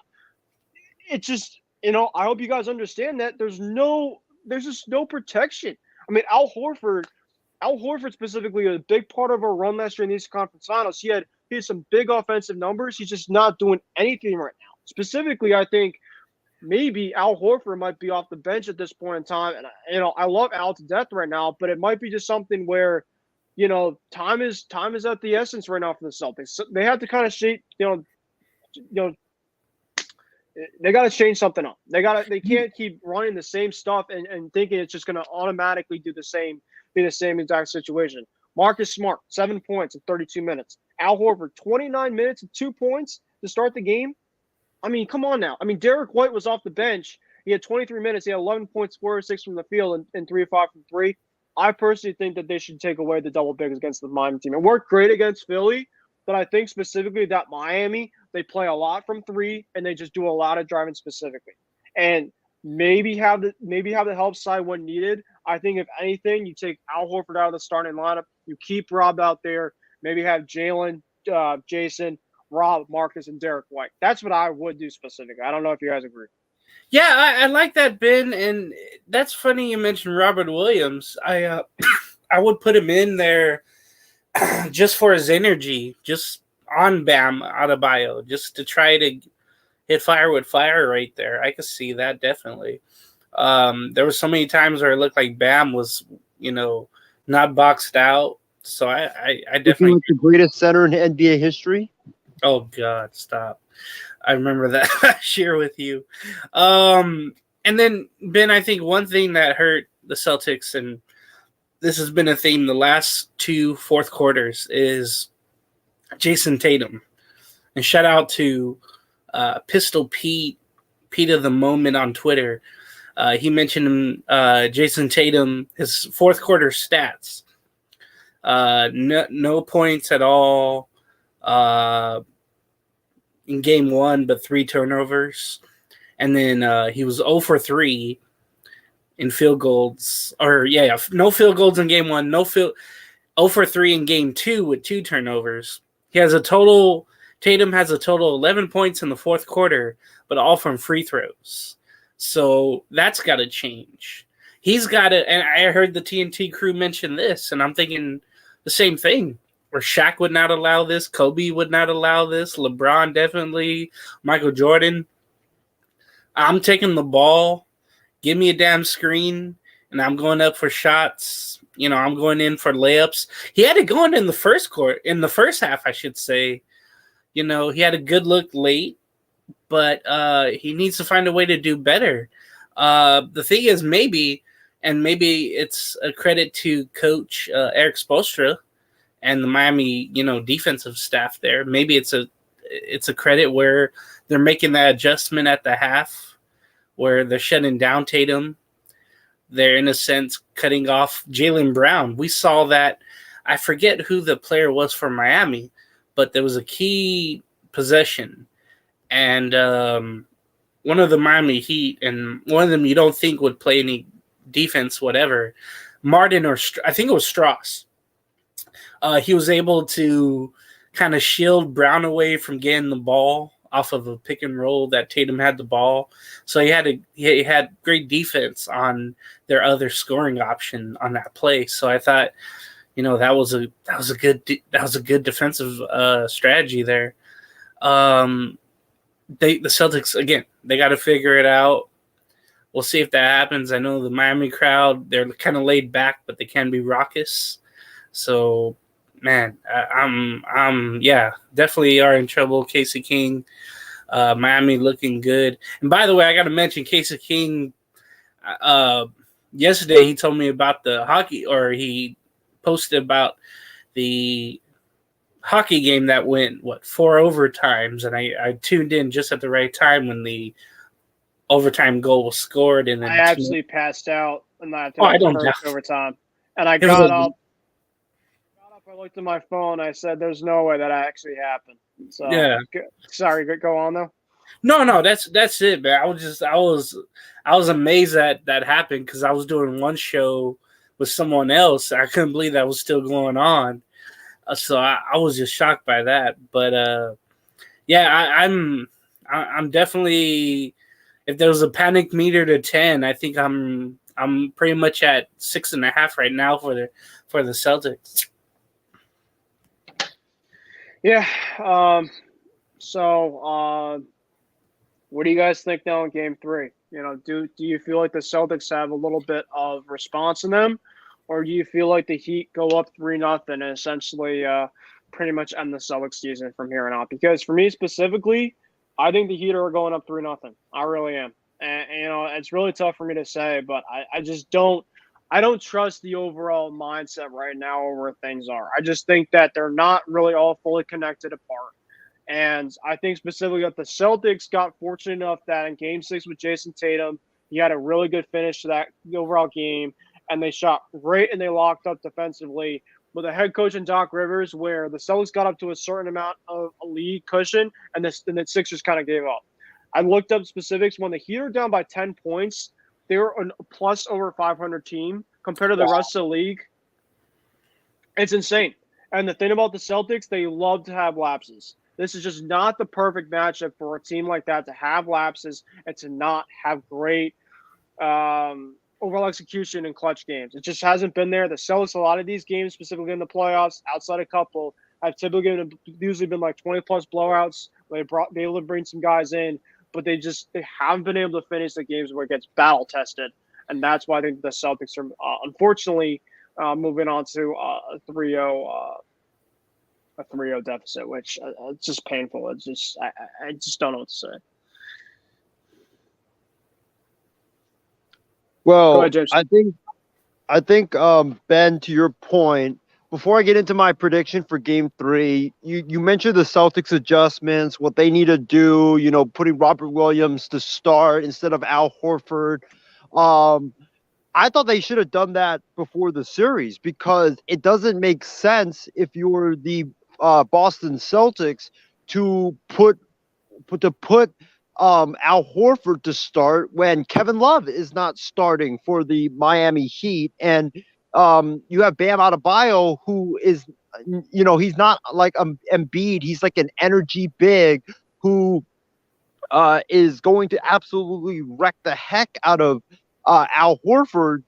it just I hope you guys understand that there's just no protection. I mean, Al Horford specifically was a big part of our run last year in these conference finals. He had some big offensive numbers. He's just not doing anything right now. Specifically, I think maybe Al Horford might be off the bench at this point in time. And I love Al to death right now, but it might be just something where, time is at the essence right now for the Celtics. So they have to kind of shape, they got to change something up. They can't keep running the same stuff and thinking it's just going to automatically be the same exact situation. Marcus Smart, 7 points in 32 minutes. Al Horford, 29 minutes and 2 points to start the game. I mean, come on now. I mean, Derek White was off the bench. He had 23 minutes. He had 11 points, 4 or 6 from the field, and 3 or 5 from 3. I personally think that they should take away the double bigs against the Miami team. It worked great against Philly, but I think specifically that Miami, they play a lot from 3, and they just do a lot of driving specifically. And maybe have the help side when needed. I think if anything, you take Al Horford out of the starting lineup. You keep Rob out there. Maybe have Jalen, Jason, Rob, Marcus, and Derek White. That's what I would do specifically. I don't know if you guys agree. Yeah, I like that, Ben, and that's funny you mentioned Robert Williams. I would put him in there just for his energy, just on Bam Adebayo, just to try to hit fire with fire right there. I could see that definitely. There were so many times where it looked like Bam was, not boxed out. So I definitely like the greatest center in NBA history. Oh God, stop. I remember that share with you. And then, Ben, I think one thing that hurt the Celtics, and this has been a theme the last 2 fourth quarters, is Jason Tatum. And shout out to Pistol Pete of the Moment on Twitter. He mentioned Jason Tatum, his fourth quarter stats. No points at all in game 1, but 3 turnovers. And then he was 0 for 3 in field goals. No field goals in game 1, 0 for 3 in game 2 with 2 turnovers. Tatum has a total 11 points in the fourth quarter, but all from free throws. So that's got to change. He's got to, and I heard the TNT crew mention this, and I'm thinking the same thing. Where Shaq would not allow this, Kobe would not allow this, LeBron definitely, Michael Jordan. I'm taking the ball, give me a damn screen, and I'm going up for shots. I'm going in for layups. He had it going in the first half, I should say. He had a good look late, but he needs to find a way to do better. The thing is, maybe it's a credit to Coach Eric Spoelstra and the Miami, defensive staff there. Maybe it's a credit where they're making that adjustment at the half, where they're shutting down Tatum. They're, in a sense, cutting off Jaylen Brown. We saw that. I forget who the player was for Miami, but there was a key possession. And one of the Miami Heat, and one of them you don't think would play any defense, whatever, Martin, or I think it was Strauss. He was able to kind of shield Brown away from getting the ball off of a pick and roll that Tatum had the ball. So he had great defense on their other scoring option on that play. So I thought, that was a good defensive strategy there. The Celtics, again, they got to figure it out. We'll see if that happens. I know the Miami crowd, they're kind of laid back, but they can be raucous. So, man, I'm definitely are in trouble. Casey King, Miami looking good. And by the way, I got to mention Casey King. Yesterday, he told me about the hockey, or he posted about the hockey game that went 4 overtimes, and I tuned in just at the right time when the overtime goal was scored. And then I actually passed out in that overtime, and I got up. I looked at my phone. I said, "There's no way that actually happened." So yeah. Sorry, go on though. No, that's it, man. I was amazed that happened because I was doing one show with someone else. I couldn't believe that was still going on. So I was just shocked by that. But I'm definitely, if there was a panic meter to 10, I think I'm pretty much at 6.5 right now for the Celtics. Yeah. So, what do you guys think now in Game 3? Do you feel like the Celtics have a little bit of response in them, or do you feel like the Heat go up 3-0 and essentially pretty much end the Celtics season from here on out? Because for me specifically, I think the Heat are going up 3-0. I really am, and it's really tough for me to say, but I just don't. I don't trust the overall mindset right now or where things are. I just think that they're not really all fully connected apart. And I think specifically that the Celtics got fortunate enough that in Game 6 with Jason Tatum, he had a really good finish to that overall game, and they shot great and they locked up defensively with a head coach and Doc Rivers, where the Celtics got up to a certain amount of a lead cushion, and the Sixers kind of gave up. I looked up specifics. When the Heat are down by 10 points, they were a plus over 500 team compared to the rest of the league. It's insane. And the thing about the Celtics, they love to have lapses. This is just not the perfect matchup for a team like that to have lapses and to not have great overall execution in clutch games. It just hasn't been there. The Celtics, a lot of these games, specifically in the playoffs, outside a couple, have typically usually been like 20-plus blowouts. They able to bring some guys in, but they haven't been able to finish the games where it gets battle tested, and that's why I think the Celtics are unfortunately moving on to a 3-0 deficit, which it's just painful. It's just I just don't know what to say. Well, ahead, I think Ben, to your point, before I get into my prediction for Game 3, you mentioned the Celtics adjustments, what they need to do. Putting Robert Williams to start instead of Al Horford. I thought they should have done that before the series because it doesn't make sense if you're the Boston Celtics to put Al Horford to start when Kevin Love is not starting for the Miami Heat, and you have Bam Adebayo, who is, he's not like Embiid. He's like an energy big who is going to absolutely wreck the heck out of Al Horford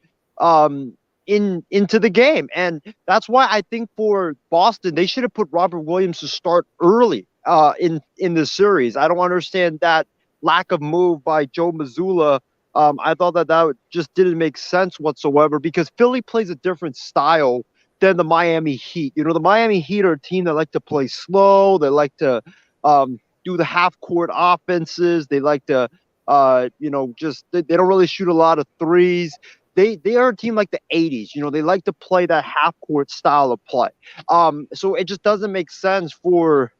into the game. And that's why I think for Boston, they should have put Robert Williams to start early in the series. I don't understand that lack of move by Joe Mazzulla. I thought that just didn't make sense whatsoever because Philly plays a different style than the Miami Heat. The Miami Heat are a team that like to play slow. They like to do the half-court offenses. They like to, they don't really shoot a lot of threes. They are a team like the 80s. They like to play that half-court style of play. So it just doesn't make sense for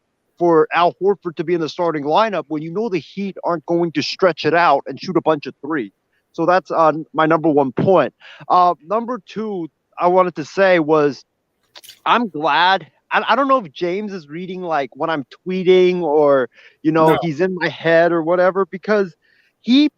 Al Horford to be in the starting lineup when the Heat aren't going to stretch it out and shoot a bunch of threes. So that's my number one point. Number two, I wanted to say was I'm glad. I don't know if James is reading like when I'm tweeting or, No. he's in my head or whatever, because he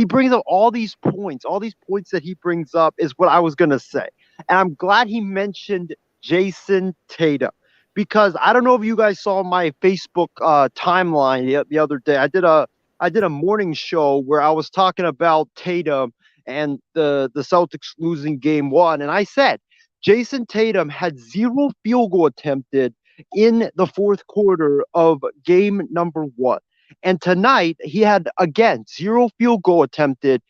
brings up all these points that he brings up is what I was going to say. And I'm glad he mentioned Jason Tatum. Because I don't know if you guys saw my Facebook timeline the other day. I did a morning show where I was talking about Tatum and the Celtics losing Game 1, and I said Jason Tatum had 0 field goal attempted in the fourth quarter of Game number 1, and tonight he had again 0 field goal attempted.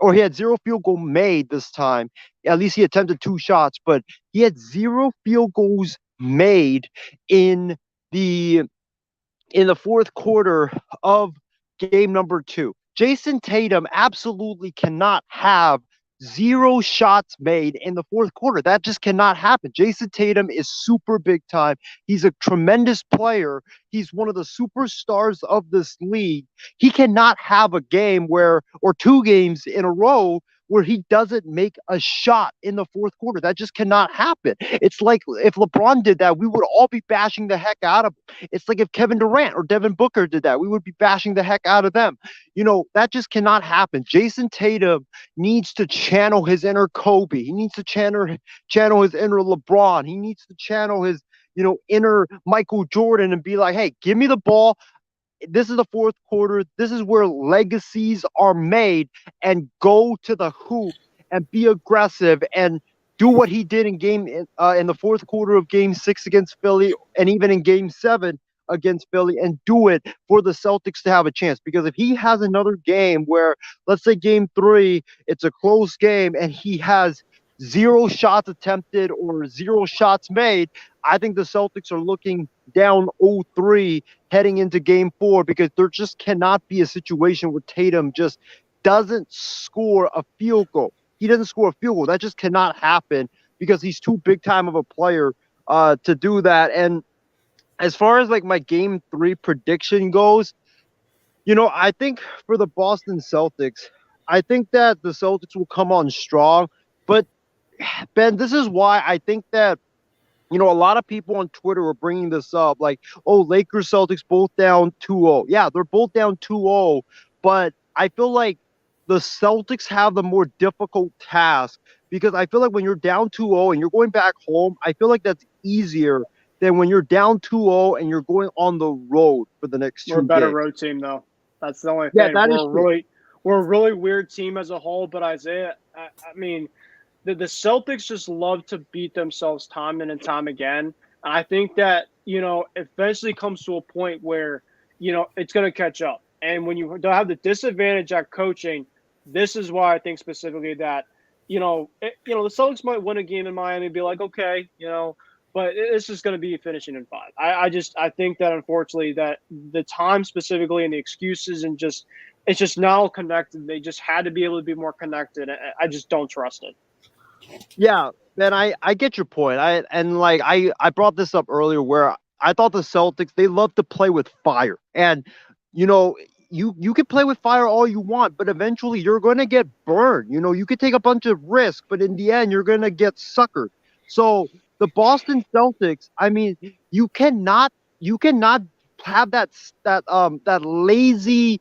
Or he had 0 field goal made this time. At least he attempted 2 shots, but he had 0 field goals made in the fourth quarter of Game number 2. Jason Tatum absolutely cannot have 0 shots made in the fourth quarter. That just cannot happen. Jason Tatum is super big time. He's a tremendous player. He's one of the superstars of this league. He cannot have a game or 2 games in a row where he doesn't make a shot in the fourth quarter. That just cannot happen. It's like if LeBron did that, we would all be bashing the heck out of him. It's like if Kevin Durant or Devin Booker did that, we would be bashing the heck out of them. That just cannot happen. Jason Tatum needs to channel his inner Kobe. He needs to channel his inner LeBron. He needs to channel his, inner Michael Jordan and be like, hey, give me the ball. this is the fourth quarter. This is where legacies are made, and go to the hoop and be aggressive and do what he did in the fourth quarter of Game 6 against Philly, and even in Game 7 against Philly, and do it for the Celtics to have a chance. Because if he has another game where, let's say Game 3, it's a close game and he has 0 shots attempted or 0 shots made, I think the Celtics are looking down 0-3 heading into Game 4, because there just cannot be a situation where Tatum just doesn't score a field goal. He doesn't score a field goal. That just cannot happen, because he's too big time of a player to do that. And as far as like my Game 3 prediction goes, I think for the Boston Celtics, I think that the Celtics will come on strong. But Ben, this is why I think that a lot of people on Twitter are bringing this up, like, oh, Lakers, Celtics both down 2-0. Yeah, they're both down 2-0, but I feel like the Celtics have the more difficult task, because I feel like when you're down 2-0 and you're going back home, I feel like that's easier than when you're down 2-0 and you're going on the road for the next 2 games. We're a better road team, though. That's the only thing. Yeah, that is true. We're a really weird team as a whole, but Isaiah, I mean, the Celtics just love to beat themselves time and time again. And I think that, eventually comes to a point where, it's going to catch up. And when you don't have the disadvantage at coaching, this is why I think specifically that, the Celtics might win a game in Miami and be like, okay, but it's just going to be finishing in 5. I think that unfortunately that the time specifically and the excuses and it's just now connected. They just had to be able to be more connected. I just don't trust it. Yeah, Ben, I get your point. I brought this up earlier, where I thought the Celtics, they love to play with fire. And you can play with fire all you want, but eventually you're going to get burned. You could take a bunch of risks, but in the end you're going to get suckered. So the Boston Celtics, I mean, you cannot have that lazy,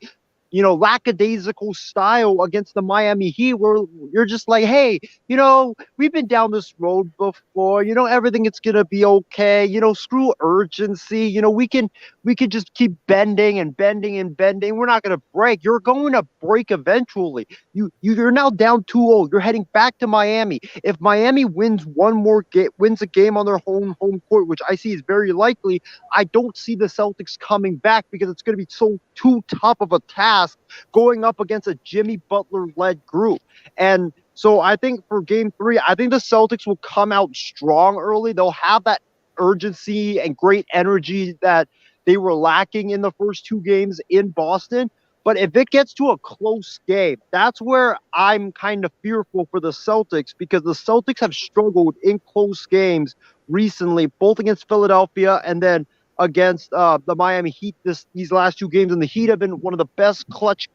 lackadaisical style against the Miami Heat, where you're just like, hey, we've been down this road before, everything is going to be okay, screw urgency, we can just keep bending and bending and bending. We're not going to break. You're going to break eventually. You're now down 2-0. You're heading back to Miami. If Miami wins wins a game on their home court, which I see is very likely, I don't see the Celtics coming back, because it's going to be too tough of a task going up against a Jimmy Butler-led group. And so I think for Game 3, I think the Celtics will come out strong early. They'll have that urgency and great energy that they were lacking in the first 2 games in Boston. But if it gets to a close game, that's where I'm kind of fearful for the Celtics, because the Celtics have struggled in close games recently, both against Philadelphia and then against the Miami Heat these last 2 games. And the Heat have been one of the best clutch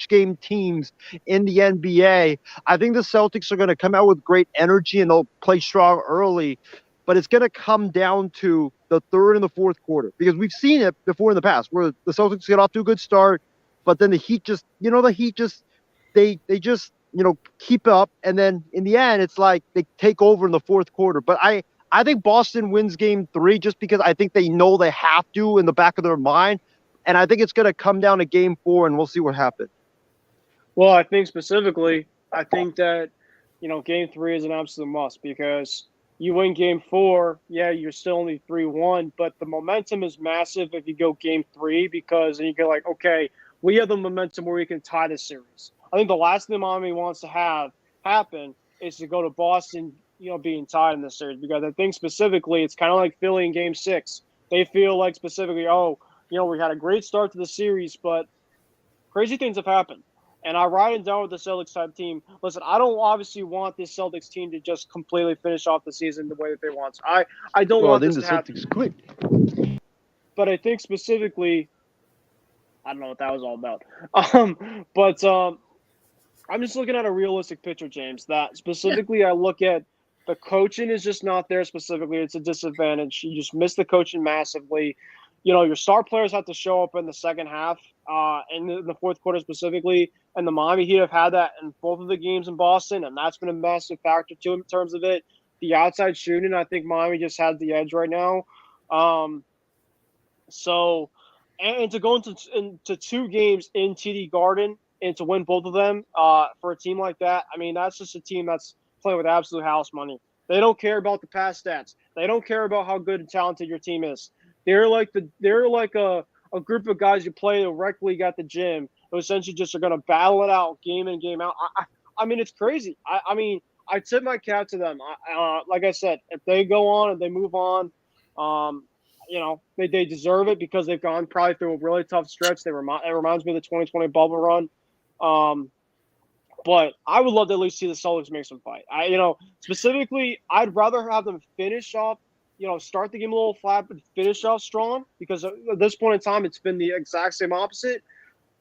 game teams in the NBA. I think the Celtics are going to come out with great energy and they'll play strong early, but it's going to come down to the third and the fourth quarter, because we've seen it before in the past where the Celtics get off to a good start, but then the Heat just, they just keep up, and then in the end it's like they take over in the fourth quarter. But I think Boston wins Game 3 just because I think they know they have to in the back of their mind. And I think it's going to come down to Game 4, and we'll see what happens. Well, I think specifically, I think that, Game 3 is an absolute must, because you win Game 4, yeah, you're still only 3-1, but the momentum is massive if you go Game 3, because then you go like, okay, we have the momentum where we can tie the series. I think the last thing Miami wants to have happen is to go to Boston, being tied in this series, because I think specifically it's kind of like Philly in Game 6. They feel like specifically, we had a great start to the series, but crazy things have happened. And I ride it down with the Celtics type team. Listen, I don't obviously want this Celtics team to just completely finish off the season the way that they want. I don't want this to happen. Quit. But I think specifically, I don't know what that was all about. I'm just looking at a realistic picture, James, that specifically I look at the coaching is just not there specifically. It's a disadvantage. You just miss the coaching massively. Your star players have to show up in the second half, in the fourth quarter specifically. And the Miami Heat have had that in both of the games in Boston, and that's been a massive factor too in terms of it. The outside shooting, I think Miami just has the edge right now. and to go into 2 games in TD Garden and to win both of them for a team like that, I mean, that's just a team that's playing with absolute house money. They don't care about the past stats. They don't care about how good and talented your team is. They're like a group of guys you play the rec league at the gym who essentially just are going to battle it out game in, game out. I mean, it's crazy. I mean, I tip my cap to them. Like I said, if they go on and they move on, they deserve it because they've gone probably through a really tough stretch. It reminds me of the 2020 bubble run. But I would love to at least see the Celtics make some fight. Specifically, I'd rather have them finish off, start the game a little flat, but finish off strong because at this point in time, it's been the exact same opposite.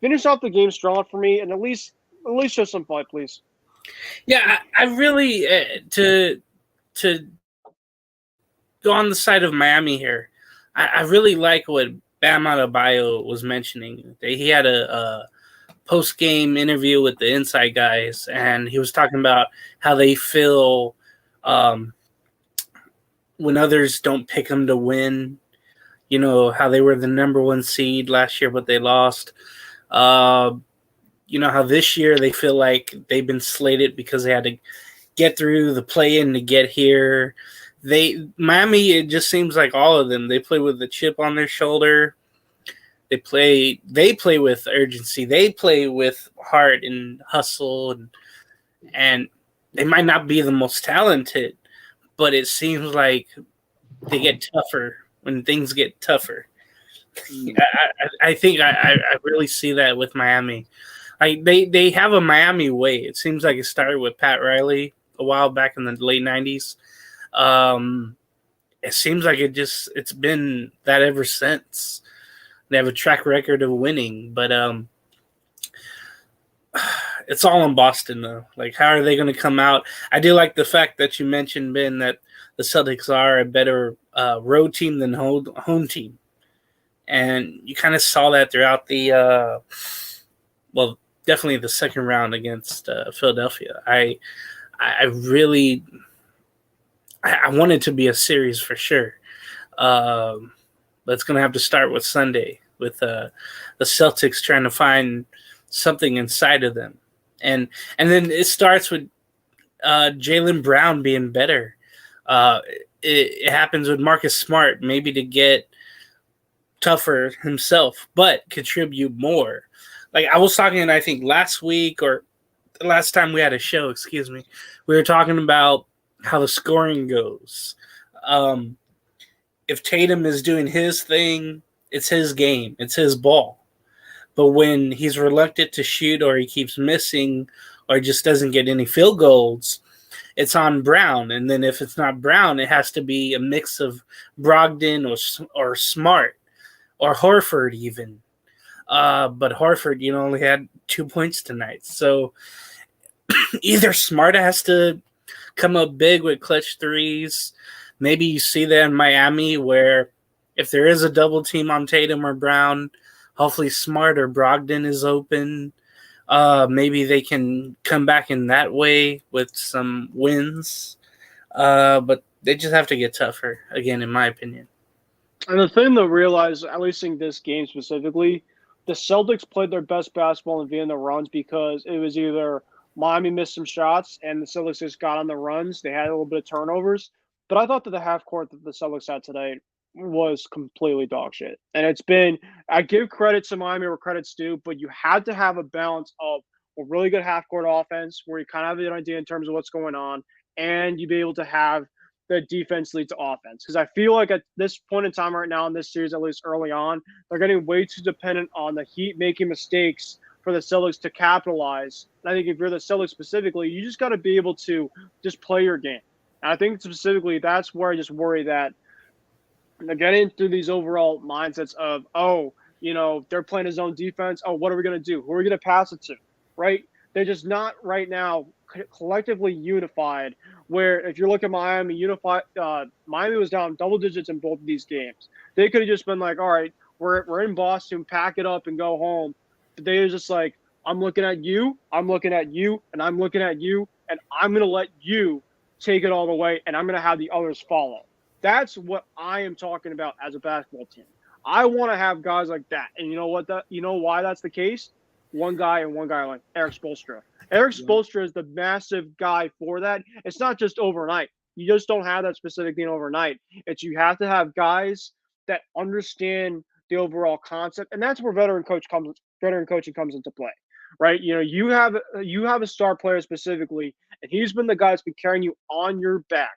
Finish off the game strong for me and at least show some fight, please. Yeah, I really to go on the side of Miami here. I really like what Bam Adebayo was mentioning. He had a post-game interview with the Inside Guys, and he was talking about how they feel when others don't pick them to win. How they were the number 1 seed last year, but they lost. How this year they feel like they've been slated because they had to get through the play-in to get here. Miami, it just seems like all of them, they play with a chip on their shoulder. They play with urgency. They play with heart and hustle, and they might not be the most talented, but it seems like they get tougher when things get tougher. I think I really see that with Miami. Like they have a Miami way. It seems like it started with Pat Riley a while back in the late 90s. It seems like it's been that ever since. They have a track record of winning, but it's all in Boston though. Like, how are they going to come out? I do like the fact that you mentioned, Ben, that the Celtics are a better road team than home team, and you kind of saw that throughout the definitely the second round against Philadelphia. I really want it to be a series for sure. But it's going to have to start with Sunday with the Celtics trying to find something inside of them. And then it starts with Jaylen Brown being better. It happens with Marcus Smart, maybe to get tougher himself, but contribute more. Like I was talking, I think last week or the last time we had a show, we were talking about how the scoring goes. If Tatum is doing his thing, it's his game. It's his ball. But when he's reluctant to shoot or he keeps missing or just doesn't get any field goals, it's on Brown. And then if it's not Brown, it has to be a mix of Brogdon or Smart or Horford even. But Horford, only had 2 points tonight. So either Smart has to come up big with clutch threes. Maybe you see that in Miami where if there is a double team on Tatum or Brown, hopefully Smart or Brogdon is open. Maybe they can come back in that way with some wins. But they just have to get tougher, again, in my opinion. And the thing to realize, at least in this game specifically, the Celtics played their best basketball in the runs because it was either Miami missed some shots and the Celtics just got on the runs. They had a little bit of turnovers. But I thought that the half court that the Celtics had today was completely dog shit. And I give credit to Miami where credit's due, but you had to have a balance of a really good half court offense where you kind of have an idea in terms of what's going on, and you be able to have the defense lead to offense. Because I feel like at this point in time right now in this series, at least early on, they're getting way too dependent on the Heat making mistakes for the Celtics to capitalize. And I think if you're the Celtics specifically, you just got to be able to just play your game. And I think specifically that's where I just worry that they're getting through these overall mindsets of, they're playing a zone defense. Oh, what are we going to do? Who are we going to pass it to? Right? They're just not right now collectively unified, where if you're looking at Miami, Miami was down double digits in both of these games. They could have just been like, all right, we're in Boston, pack it up and go home. But they were just like, I'm looking at you, and I'm looking at you, and I'm going to let you take it all the way, and I'm going to have the others follow. That's what I am talking about as a basketball team. I want to have guys like that. And you know why that's the case? One guy and one guy like Eric Spoelstra. Eric Spoelstra is the massive guy for that. It's not just overnight. You just don't have that specific thing overnight. It's you have to have guys that understand the overall concept, and that's where veteran coaching comes into play, right? You have a star player specifically, and he's been the guy that's been carrying you on your back.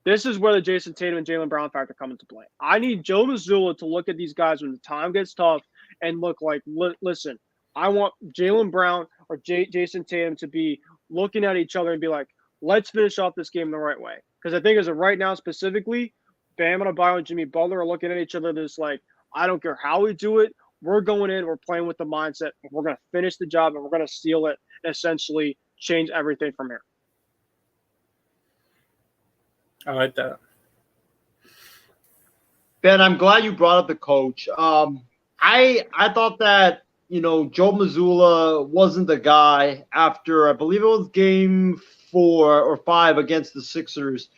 This is where the Jason Tatum and Jaylen Brown factor come into play. I need Joe Mazzulla to look at these guys when the time gets tough and look like, listen, I want Jaylen Brown or Jason Tatum to be looking at each other and be like, let's finish off this game the right way. Because I think as of right now specifically, Bam Adebayo and Jimmy Butler are looking at each other just like, I don't care how we do it. We're going in, we're playing with the mindset, and we're going to finish the job, and we're going to seal it and essentially change everything from here. I like that. Ben, I'm glad you brought up the coach. I thought that, Joe Mazzulla wasn't the guy after, I believe it was game 4 or 5 against the Sixers.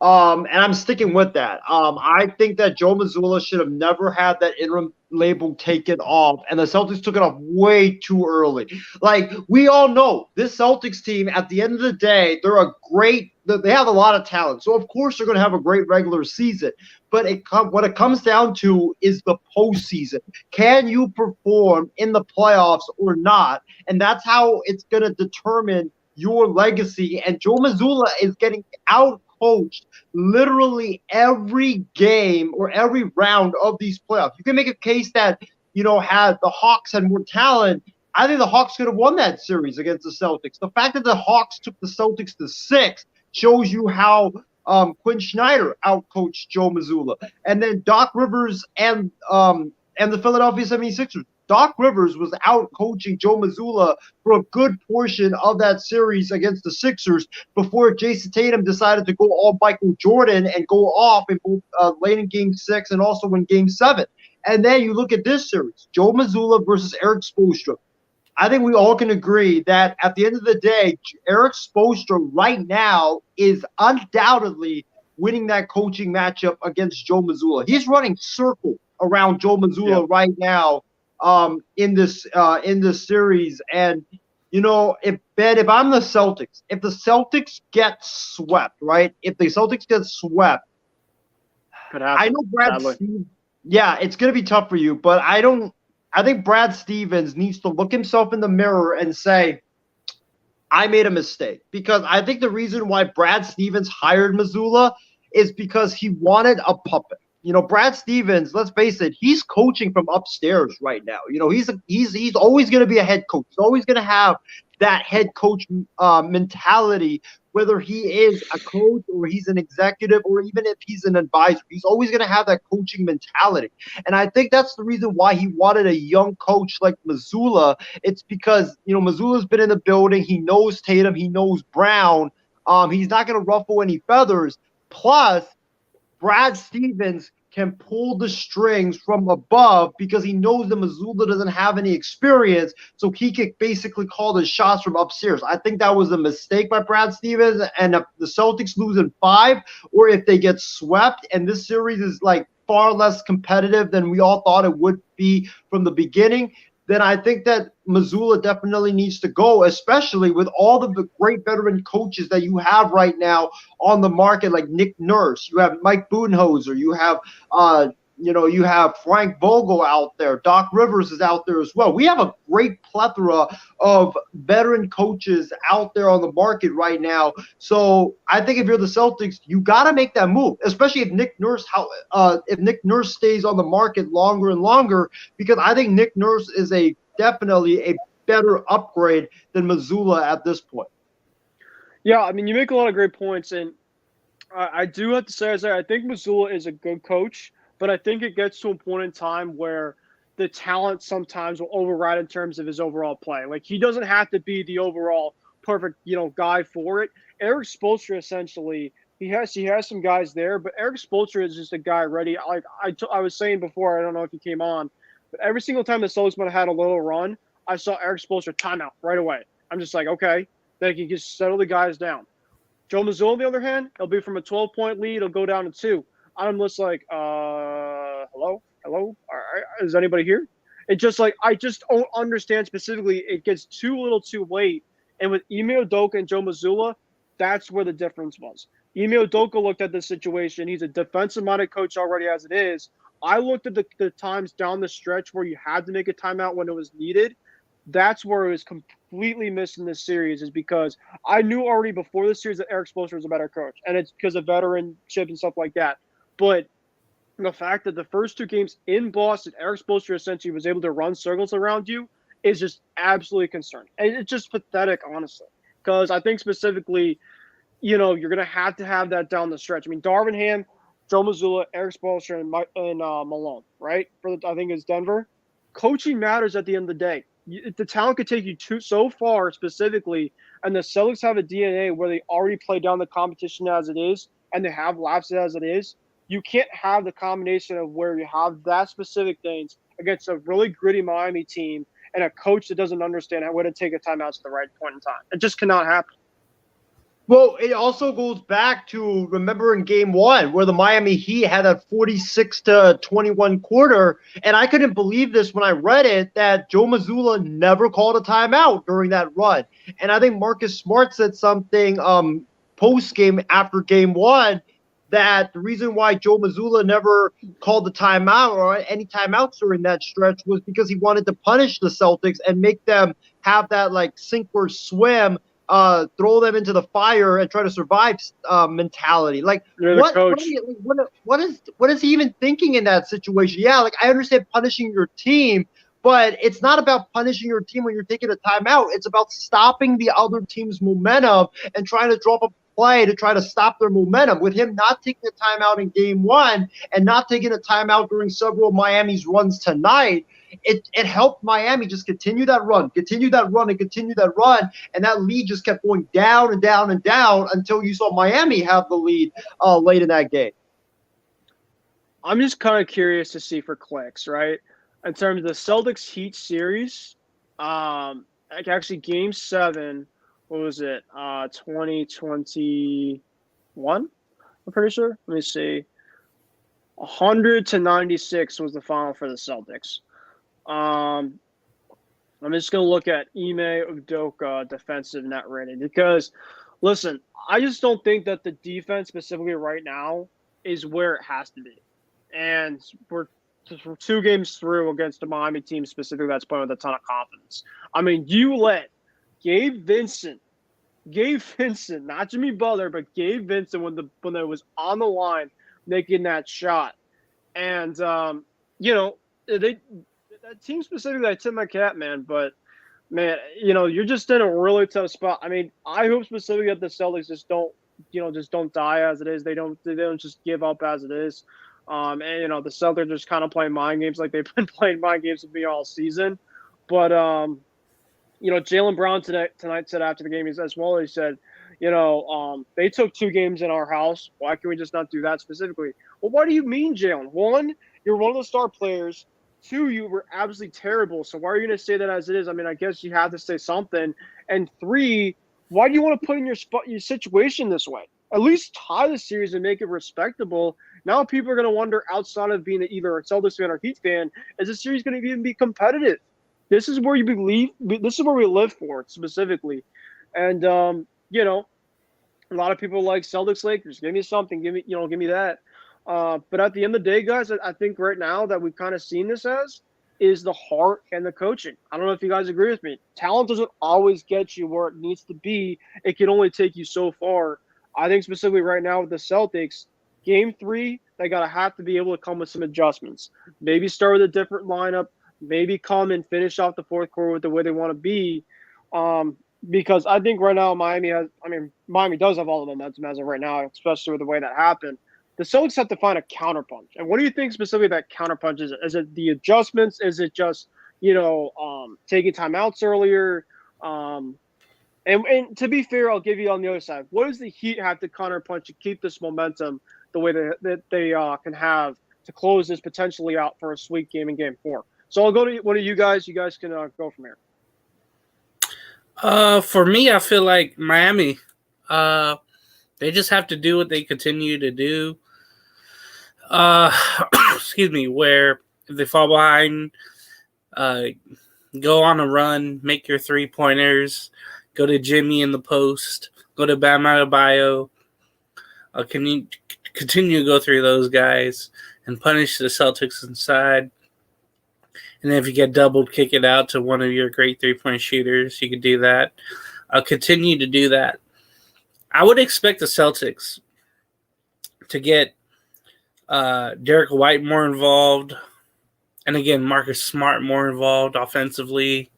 And I'm sticking with that. I think that Joe Mazzulla should have never had that interim label taken off, and the Celtics took it off way too early. Like, we all know, this Celtics team, at the end of the day, they have a lot of talent. So, of course, they're going to have a great regular season. But what it comes down to is the postseason. Can you perform in the playoffs or not? And that's how it's going to determine your legacy. And Joe Mazzulla is getting out-coached literally every game or every round of these playoffs. You can make a case that, had the Hawks had more talent, I think the Hawks could have won that series against the Celtics. The fact that the Hawks took the Celtics to 6 shows you how Quinn Snyder outcoached Joe Mazzulla. And then Doc Rivers and the Philadelphia 76ers. Doc Rivers was out coaching Joe Mazzulla for a good portion of that series against the Sixers before Jason Tatum decided to go all Michael Jordan and go off in both late in Game 6 and also in Game 7. And then you look at this series, Joe Mazzulla versus Eric Spoelstra. I think we all can agree that at the end of the day, Eric Spoelstra right now is undoubtedly winning that coaching matchup against Joe Mazzulla. He's running circle around Joe Mazzulla right now. In this series, and if I'm the Celtics, if the Celtics get swept, right? If the Celtics get swept, I know Brad. It's going to be tough for you, but I think Brad Stevens needs to look himself in the mirror and say, I made a mistake, because I think the reason why Brad Stevens hired Mazzulla is because he wanted a puppet. Brad Stevens, let's face it, he's coaching from upstairs right now. He's always going to be a head coach. He's always going to have that head coach mentality, whether he is a coach or he's an executive or even if he's an advisor. He's always going to have that coaching mentality. And I think that's the reason why he wanted a young coach like Mazzulla. It's because, Mazzulla's been in the building. He knows Tatum. He knows Brown. He's not going to ruffle any feathers. Plus, Brad Stevens can pull the strings from above because he knows that Mazzulla doesn't have any experience, so he can basically call the shots from upstairs. I think that was a mistake by Brad Stevens, and if the Celtics lose in 5, or if they get swept, and this series is like far less competitive than we all thought it would be from the beginning, then I think that Mazzulla definitely needs to go, especially with all the great veteran coaches that you have right now on the market, like Nick Nurse. You have Mike Budenholzer. You have, you have Frank Vogel out there. Doc Rivers is out there as well. We have a great plethora of veteran coaches out there on the market right now. So I think if you're the Celtics, you got to make that move, especially if Nick Nurse stays on the market longer and longer, because I think Nick Nurse is definitely a better upgrade than Mazzulla at this point. Yeah, I mean, you make a lot of great points, and I do have to say, I think Mazzulla is a good coach, but I think it gets to a point in time where the talent sometimes will override in terms of his overall play. Like, he doesn't have to be the overall perfect, guy for it. Eric Spoelstra, essentially, he has some guys there, but Eric Spoelstra is just a guy ready. Like I was saying before, I don't know if you came on, but every single time the Celtics might have had a little run, I saw Eric Spoelstra timeout right away. I'm just like, okay, then he can just settle the guys down. Joe Mazzulla, on the other hand, he'll be from a 12-point lead, he'll go down to 2. I'm just like, hello? hello, is anybody here? It just like I just don't understand specifically. It gets too little, too late. And with Ime Udoka and Joe Mazzulla, that's where the difference was. Ime Udoka looked at the situation. He's a defensive-minded coach already as it is. I looked at the times down the stretch where you had to make a timeout when it was needed. That's where it was completely missing this series, is because I knew already before the series that Eric Spoelstra was a better coach, and it's because of veteranship and stuff like that. But the fact that the first two games in Boston, Eric Spoelstra essentially was able to run circles around you is just absolutely concerning. And it's just pathetic, honestly, because I think specifically, you're going to have that down the stretch. I mean, Darvin Ham, Joe Mazzulla, Eric Spoelstra, and Malone, right? I think it's Denver. Coaching matters at the end of the day. The talent could take you so far specifically, and the Celtics have a DNA where they already play down the competition as it is, and they have lapses as it is. You can't have the combination of where you have that specific things against a really gritty Miami team and a coach that doesn't understand how to take a timeout at the right point in time. It just cannot happen. Well, it also goes back to, remember in game one where the Miami Heat had a 46-21 quarter, and I couldn't believe this when I read it, that Joe Mazzulla never called a timeout during that run. And I think Marcus Smart said something post-game after game one, that the reason why Joe Mazzulla never called the timeout or any timeouts during that stretch was because he wanted to punish the Celtics and make them have that like sink or swim, throw them into the fire and try to survive mentality. Like, what is he even thinking in that situation? Yeah, like I understand punishing your team, but it's not about punishing your team when you're taking a timeout. It's about stopping the other team's momentum and trying to drop a play to try to stop their momentum. With him not taking a timeout in game one and not taking a timeout during several of Miami's runs tonight, it helped Miami just continue that run, and that lead just kept going down and down and down until you saw Miami have the lead late in that game. I'm just kind of curious to see for clicks, right? In terms of the Celtics Heat series, actually game 7, what was it? 2021, I'm pretty sure. Let me see. 100-96 was the final for the Celtics. I'm just going to look at Ime Udoka defensive net rating because, listen, I just don't think that the defense specifically right now is where it has to be. And we're 2 games through against a Miami team specifically that's playing with a ton of confidence. I mean, you let Gabe Vincent, not Jimmy Butler, but Gabe Vincent when it was on the line making that shot. And, that team specifically, I tip my cap, man. But, man, you're just in a really tough spot. I mean, I hope specifically that the Celtics just don't die as it is. They don't just give up as it is. And, the Celtics are just kind of playing mind games like they've been playing mind games with me all season. But, Jaylen Brown tonight said after the game as well, he said, they took 2 games in our house. Why can we just not do that specifically? Well, what do you mean, Jaylen? 1, you're one of the star players. 2, you were absolutely terrible. So why are you going to say that as it is? I mean, I guess you have to say something. And 3, why do you want to put in your situation this way? At least tie the series and make it respectable. Now people are going to wonder, outside of being either a Celtics fan or Heat fan, is the series going to even be competitive? This is where you believe. This is where we live for specifically, and a lot of people like Celtics Lakers. Give me something. Give me that. But at the end of the day, guys, I think right now that we've kind of seen this as is the heart and the coaching. I don't know if you guys agree with me. Talent doesn't always get you where it needs to be. It can only take you so far. I think specifically right now with the Celtics, game 3, they have to be able to come with some adjustments. Maybe start with a different lineup. Maybe come and finish off the fourth quarter with the way they want to be. Because I think right now Miami does have all the momentum as of right now, especially with the way that happened. The Celtics have to find a counterpunch. And what do you think specifically that counterpunch is? Is it the adjustments? Is it just, taking timeouts earlier? And to be fair, I'll give you on the other side. What does the Heat have to counterpunch to keep this momentum the way that they can have to close this potentially out for a sweep game in game 4? So I'll go to one of you guys. You guys can go from here. For me, I feel like Miami, they just have to do what they continue to do. excuse me, where if they fall behind, go on a run, make your 3-pointers, go to Jimmy in the post, go to Bam Adebayo. Can you continue to go through those guys and punish the Celtics inside? And then if you get doubled, kick it out to one of your great 3-point shooters. You could do that. Continue to do that. I would expect the Celtics to get Derek White more involved, and again, Marcus Smart more involved offensively.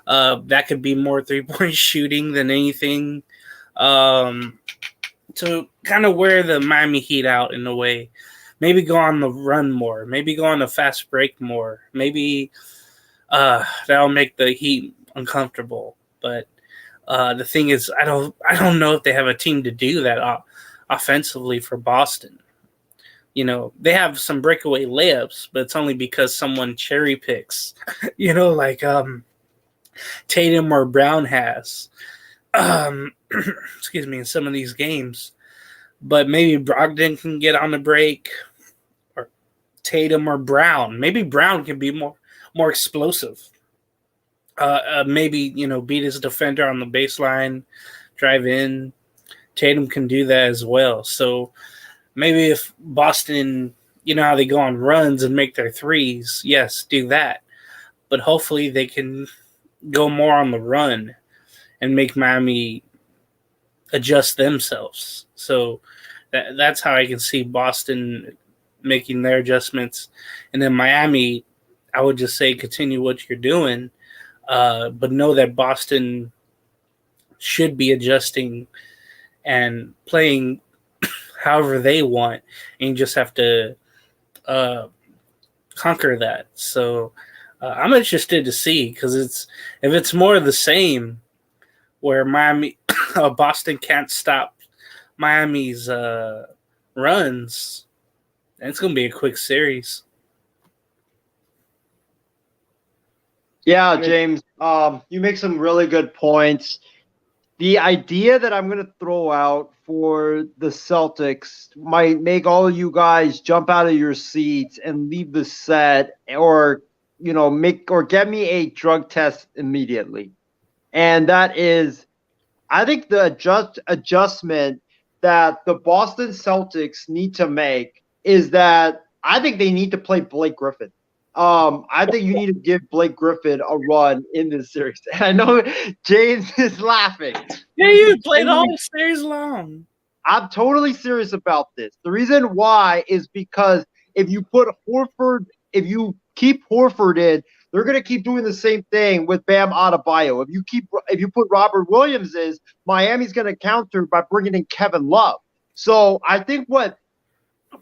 That could be more 3-point shooting than anything. To kind of wear the Miami Heat out in a way. Maybe go on the run more. Maybe go on the fast break more. Maybe that'll make the Heat uncomfortable. But the thing is, I don't know if they have a team to do that offensively for Boston. They have some breakaway layups, but it's only because someone cherry picks. Like Tatum or Brown has. Excuse me, in some of these games. But maybe Brogdon can get on the break, or Tatum or Brown. Maybe Brown can be more explosive. Maybe, beat his defender on the baseline, drive in. Tatum can do that as well. So maybe if Boston, how they go on runs and make their threes, yes, do that. But hopefully they can go more on the run and make Miami adjust themselves. So that's how I can see Boston making their adjustments. And then Miami, I would just say continue what you're doing. But know that Boston should be adjusting and playing however they want, and you just have to conquer that. So I'm interested to see, because if it's more of the same, where Boston can't stop Miami's runs, then it's going to be a quick series. Yeah, James, you make some really good points. The idea that I'm going to throw out for the Celtics might make all of you guys jump out of your seats and leave the set, or get me a drug test immediately. And that is, I think the adjustment that the Boston Celtics need to make is that I think they need to play Blake Griffin. I think you need to give Blake Griffin a run in this series. I know James is laughing. Yeah, you played the whole series long. I'm totally serious about this. The reason why is because if you keep Horford in, they're going to keep doing the same thing with Bam Adebayo. If you put Robert Williams in, Miami's going to counter by bringing in Kevin Love. So I think what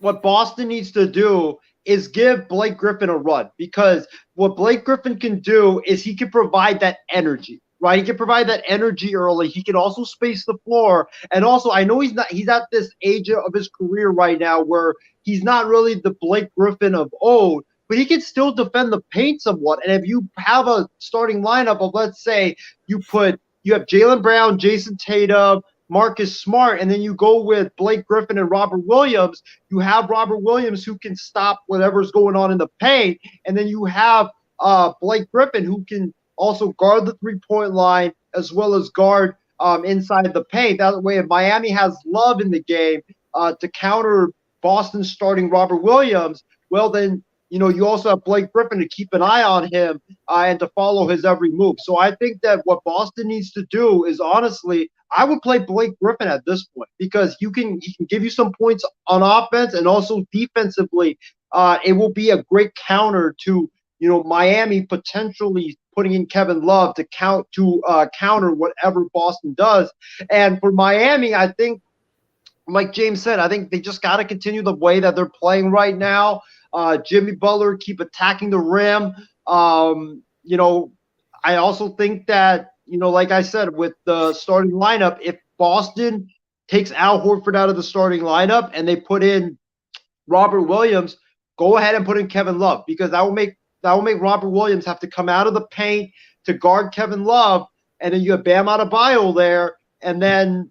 Boston needs to do is give Blake Griffin a run, because what Blake Griffin can do is he can provide that energy, right? He can provide that energy early. He can also space the floor. And also, I know he's at this age of his career right now where he's not really the Blake Griffin of old, but he can still defend the paint somewhat. And if you have a starting lineup of, let's say, you have Jaylen Brown, Jason Tatum, Marcus Smart, and then you go with Blake Griffin and Robert Williams, you have Robert Williams who can stop whatever's going on in the paint, and then you have Blake Griffin who can also guard the three-point line as well as guard inside the paint. That way, if Miami has Love in the game to counter Boston starting Robert Williams, well then, you also have Blake Griffin to keep an eye on him and to follow his every move. So I think that what Boston needs to do is, honestly, I would play Blake Griffin at this point, because he can give you some points on offense, and also defensively, it will be a great counter to Miami potentially putting in Kevin Love to counter whatever Boston does. And for Miami, I think, like James said, I think they just got to continue the way that they're playing right now. Jimmy Butler keep attacking the rim. I also think that, like I said, with the starting lineup, if Boston takes Al Horford out of the starting lineup and they put in Robert Williams, go ahead and put in Kevin Love, because that will make Robert Williams have to come out of the paint to guard Kevin Love, and then you have Bam Adebayo there, and then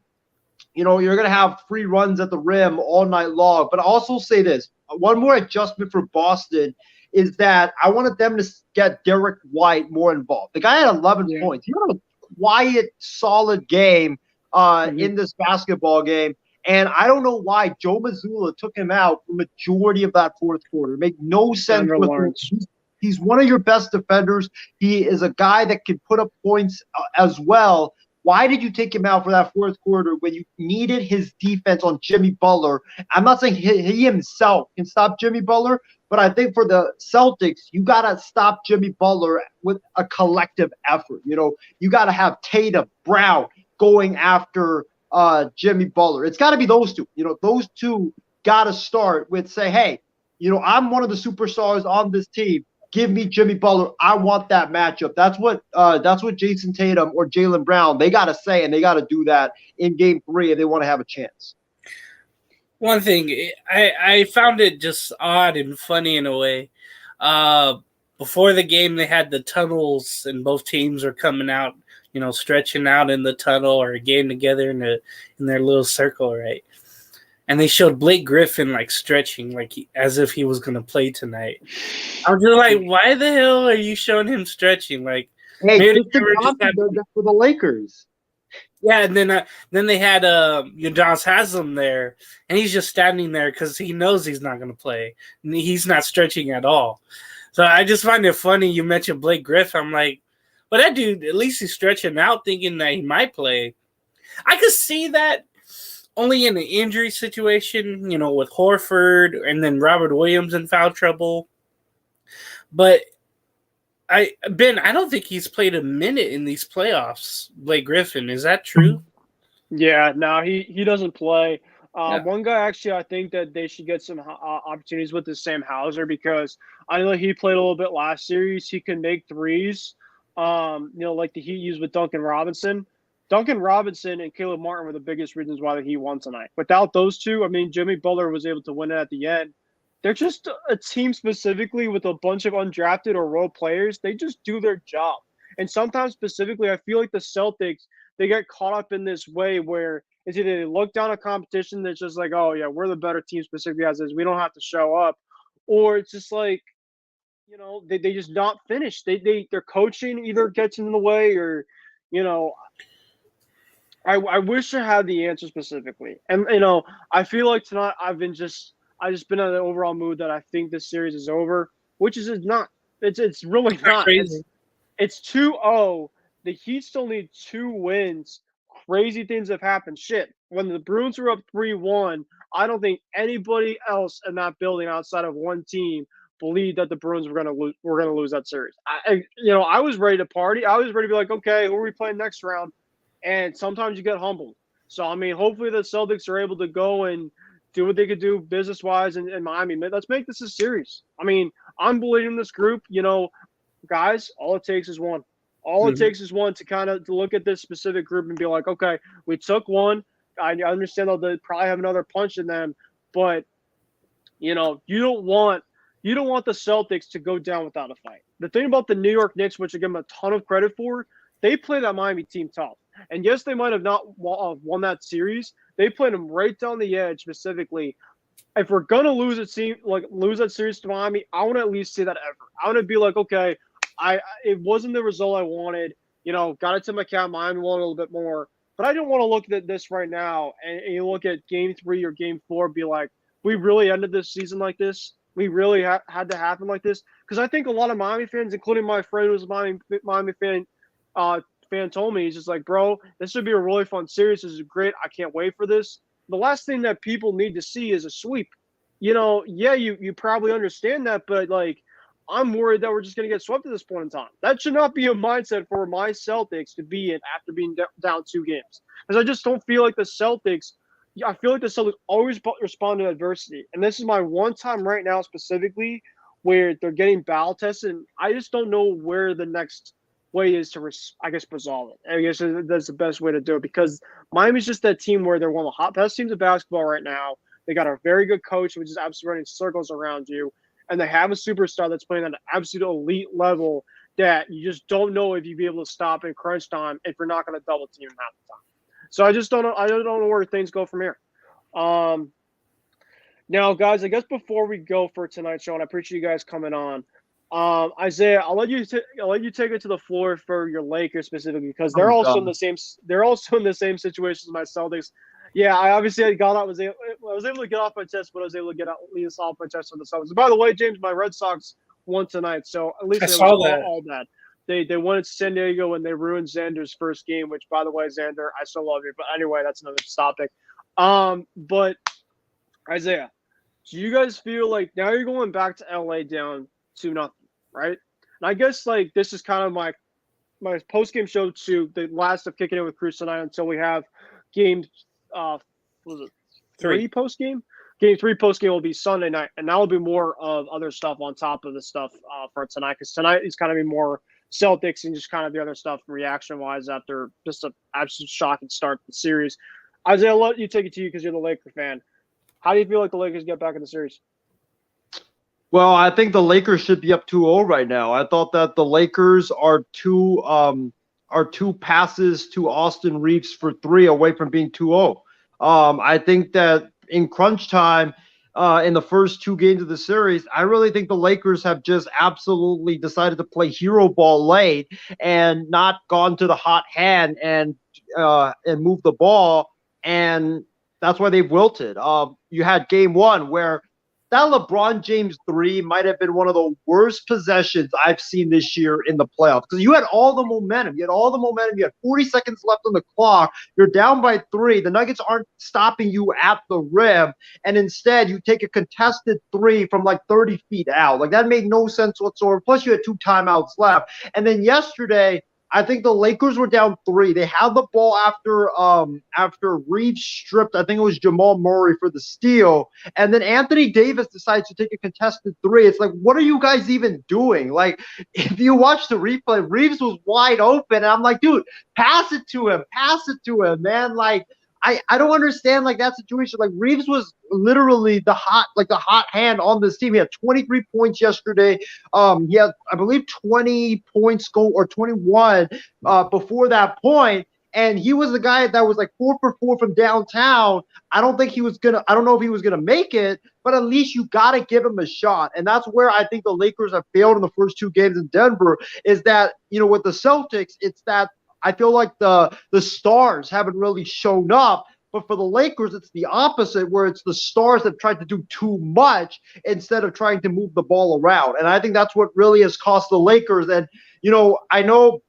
you're going to have free runs at the rim all night long. But I'll also say this. one more adjustment for Boston is that I wanted them to get Derek White more involved. The guy had 11 points. He had a quiet, solid game in this basketball game. And I don't know why Joe Mazzulla took him out for the majority of that fourth quarter. It made no sense with him. He's one of your best defenders. He is a guy that can put up points as well. Why did you take him out for that fourth quarter when you needed his defense on Jimmy Butler? I'm not saying he himself can stop Jimmy Butler, but I think for the Celtics, you got to stop Jimmy Butler with a collective effort. You got to have Tatum, Brown going after Jimmy Butler. It's got to be those two. Those two got to start with say, hey, I'm one of the superstars on this team. Give me Jimmy Butler. I want that matchup. That's what Jason Tatum or Jaylen Brown, they got to say, and they got to do that in game 3 if they want to have a chance. One thing, I found it just odd and funny in a way. Before the game, they had the tunnels, and both teams are coming out, stretching out in the tunnel or getting together in their little circle, right? And they showed Blake Griffin stretching, as if he was going to play tonight. I was just like, why the hell are you showing him stretching? Hey, for the Lakers. Yeah, and then they had Udonis Haslem there, and he's just standing there because he knows he's not going to play. He's not stretching at all. So I just find it funny you mentioned Blake Griffin. I'm like, well, that dude, at least he's stretching out thinking that he might play. I could see that only in an injury situation, with Horford and then Robert Williams in foul trouble. But I don't think he's played a minute in these playoffs, Blake Griffin. Is that true? Yeah, no, he doesn't play. One guy, actually, I think that they should get some opportunities with is Sam Hauser, because I know he played a little bit last series. He can make threes, like the Heat used with Duncan Robinson. Duncan Robinson and Caleb Martin were the biggest reasons why the Heat won tonight. Without those two, Jimmy Butler was able to win it at the end. They're just a team specifically with a bunch of undrafted or role players. They just do their job. And sometimes specifically, I feel like the Celtics, they get caught up in this way where it's either they look down a competition that's just like, oh, yeah, we're the better team specifically as is. We don't have to show up. Or it's just like, they just not finish. Their coaching either gets in the way or, I wish I had the answer specifically. And, I feel like tonight I've just been in an overall mood that I think this series is over, which is not. It's really not. It's 2-0. The Heat still need 2 wins. Crazy things have happened. Shit. When the Bruins were up 3-1, I don't think anybody else in that building outside of one team believed that the Bruins were gonna lose that series. I was ready to party. I was ready to be like, okay, who are we playing next round? And sometimes you get humbled. So, hopefully the Celtics are able to go and do what they could do business-wise in Miami. Let's make this a series. I'm believing in this group. Guys, all it takes is one. All it takes is one to look at this specific group and be like, okay, we took one. I understand they'll probably have another punch in them, but you don't want the Celtics to go down without a fight. The thing about the New York Knicks, which I give them a ton of credit for, they play that Miami team tough. And yes, they might have not won that series. They played them right down the edge specifically. If we're gonna lose that series to Miami, I want to at least see that effort. I want to be like, okay, it wasn't the result I wanted. Got it to my account. Miami won a little bit more, but I don't want to look at this right now and you look at game 3 or game 4, be like, we really ended this season like this. We really had to happen like this, because I think a lot of Miami fans, including my friend who's a Miami fan, told me, he's just like, bro, this should be a really fun series. This is great. I can't wait for this. The last thing that people need to see is a sweep. Yeah, you probably understand that, but I'm worried that we're just going to get swept at this point in time. That should not be a mindset for my Celtics to be in after being down 2 games. Because I just don't feel like the Celtics – I feel like the Celtics always respond to adversity. And this is my one time right now specifically where they're getting battle tested. And I just don't know where the next way is to, resolve it. I guess that's the best way to do it, because Miami's just that team where they're one of the best teams of basketball right now. They got a very good coach, which is absolutely running circles around you. And they have a superstar that's playing at an absolute elite level that you just don't know if you'd be able to stop in crunch time if you're not going to double team him half the time. So I just don't know. I don't know where things go from here. Now, guys, I guess before we go for tonight's show, and I appreciate you guys coming on. Isaiah, I'll let you take it to the floor for your Lakers specifically because they're also in the same situation as my Celtics. Yeah, I obviously got out I was able to get off my chest, but I was able to get at least off my chest on the Celtics. By the way, James, my Red Sox won tonight, so at least I it saw was that. all bad. They won at San Diego and they ruined Xander's first game, which, by the way, Xander, I still love you. But anyway, that's another topic. But Isaiah, do you guys feel like now you're going back to LA down 2-0, right? And I guess like this is kind of my post game show to the last of kicking it with Cruz tonight until we have game what was it 3 post game? Game 3 post game will be Sunday night, and that will be more of other stuff on top of the stuff for tonight because tonight is kind of be more Celtics and just kind of the other stuff reaction wise after just an absolute shocking start to the series. Isaiah, I'll let you take it to you because you're the Laker fan. How do you feel like the Lakers get back in the series? Well, I think the Lakers should be up 2-0 right now. I thought that the Lakers are two passes to Austin Reeves for 3 away from being 2-0. I think that in crunch time, in the first 2 games of the series, I really think the Lakers have just absolutely decided to play hero ball late and not gone to the hot hand and move the ball, and that's why they've wilted. You had game 1 where that LeBron James 3 might have been one of the worst possessions I've seen this year in the playoffs because you had all the momentum. You had 40 seconds left on the clock. You're down by 3. The Nuggets aren't stopping you at the rim, and instead you take a contested 3 from like 30 feet out. Like that made no sense whatsoever. Plus you had 2 timeouts left. And then yesterday, I think the Lakers were down 3. They had the ball after Reeves stripped, I think it was Jamal Murray for the steal. And then Anthony Davis decides to take a contested 3. It's like, what are you guys even doing? Like, if you watch the replay, Reeves was wide open. And I'm like, dude, pass it to him, man. Like, I don't understand like that situation. Like Reeves was literally the hot hand on this team. He had 23 points yesterday. He had, I believe, 20 points or 21 before that point. And he was the guy that was like 4 for 4 from downtown. I don't know if he was gonna make it, but at least you gotta give him a shot. And that's where I think the Lakers have failed in the first 2 games in Denver, is that, with the Celtics, it's that I feel like the stars haven't really shown up. But for the Lakers, it's the opposite, where it's the stars that tried to do too much instead of trying to move the ball around. And I think that's what really has cost the Lakers. And, I know,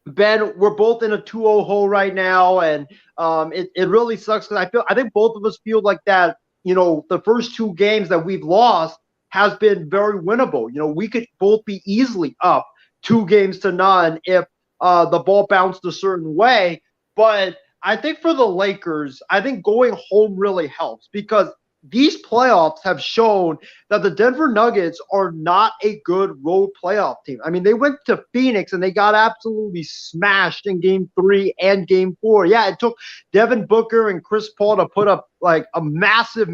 Ben, we're both in a 2-0 hole right now, and it really sucks because I think both of us feel like that, the first 2 games that we've lost has been very winnable. We could both be easily up 2-0 if the ball bounced a certain way. But I think for the Lakers, I think going home really helps because these playoffs have shown that the Denver Nuggets are not a good road playoff team. I mean, they went to Phoenix and they got absolutely smashed in game 3 and game 4. Yeah, it took Devin Booker and Chris Paul to put up like a massive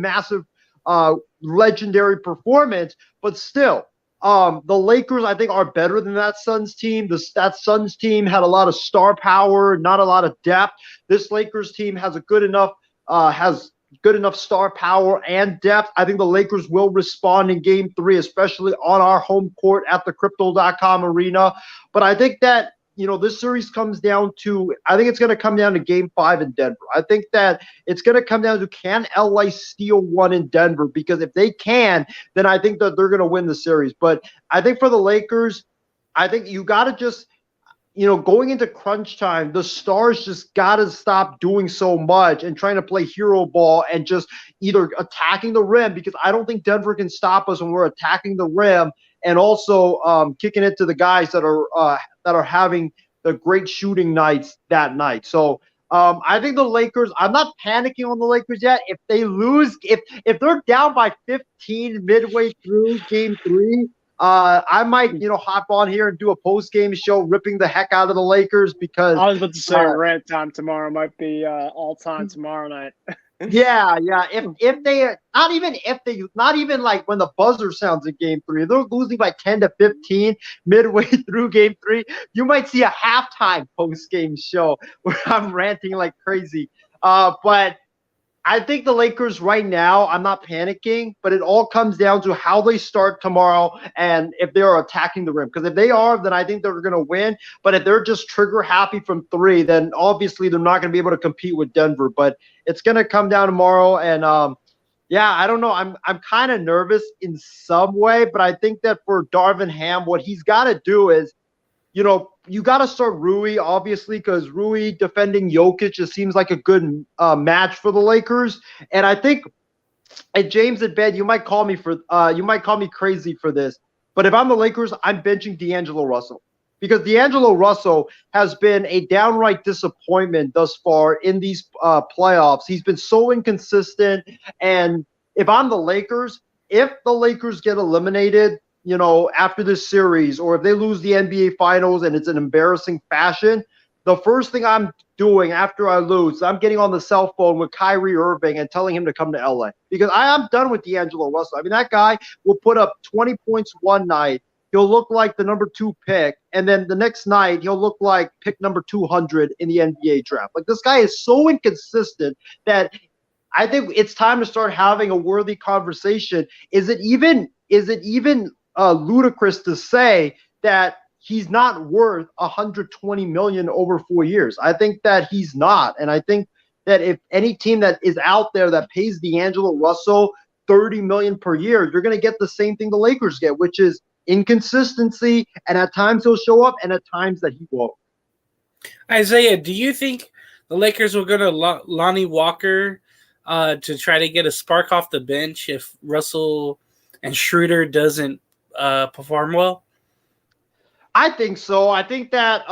legendary performance, but still, the Lakers, I think, are better than that Suns team. That Suns team had a lot of star power, not a lot of depth. This Lakers team has good enough star power and depth. I think the Lakers will respond in game 3, especially on our home court at the Crypto.com arena. But I think that, this series comes down to, I think it's going to come down to game 5 in Denver. I think that it's going to come down to, can LA steal one in Denver? Because if they can, then I think that they're going to win the series. But I think for the Lakers, I think you got to just, going into crunch time, the stars just got to stop doing so much and trying to play hero ball and just either attacking the rim, because I don't think Denver can stop us when we're attacking the rim, and also kicking it to the guys that are having the great shooting nights that night. So I think the Lakers, I'm not panicking on the Lakers yet. If they lose, if they're down by 15 midway through game 3, I might, hop on here and do a post-game show ripping the heck out of the Lakers, because I was about to say rant time tomorrow might be all time tomorrow night. Yeah. If they not even like when the buzzer sounds in game 3, they're losing by 10 to 15 midway through game 3. You might see a halftime post-game show where I'm ranting like crazy. But I think the Lakers right now, I'm not panicking, but it all comes down to how they start tomorrow and if they are attacking the rim. Because if they are, then I think they're going to win. But if they're just trigger happy from three, then obviously they're not going to be able to compete with Denver. But it's going to come down tomorrow. And yeah, I don't know. I'm kind of nervous in some way, but I think that for Darvin Ham, what he's got to do is, you got to start Rui, obviously, because Rui defending Jokic just seems like a good match for the Lakers. And I think, and James and Ben, you might call me crazy for this, but if I'm the Lakers, I'm benching D'Angelo Russell because D'Angelo Russell has been a downright disappointment thus far in these playoffs. He's been so inconsistent, and if I'm the Lakers, if the Lakers get eliminated, after this series, or if they lose the NBA Finals and it's an embarrassing fashion, the first thing I'm doing after I lose, I'm getting on the cell phone with Kyrie Irving and telling him to come to LA because I am done with D'Angelo Russell. I mean, that guy will put up 20 points one night. He'll look like the number 2 pick, and then the next night he'll look like pick number 200 in the NBA draft. Like, this guy is so inconsistent that I think it's time to start having a worthy conversation. Is it even ludicrous to say that he's not worth $120 million over 4 years? I think that he's not, and I think that if any team that is out there that pays D'Angelo Russell $30 million per year, you're going to get the same thing the Lakers get, which is inconsistency, and at times he'll show up, and at times that he won't. Isaiah, do you think the Lakers will go to Lonnie Walker to try to get a spark off the bench if Russell and Schroeder doesn't perform well? I think so. I think that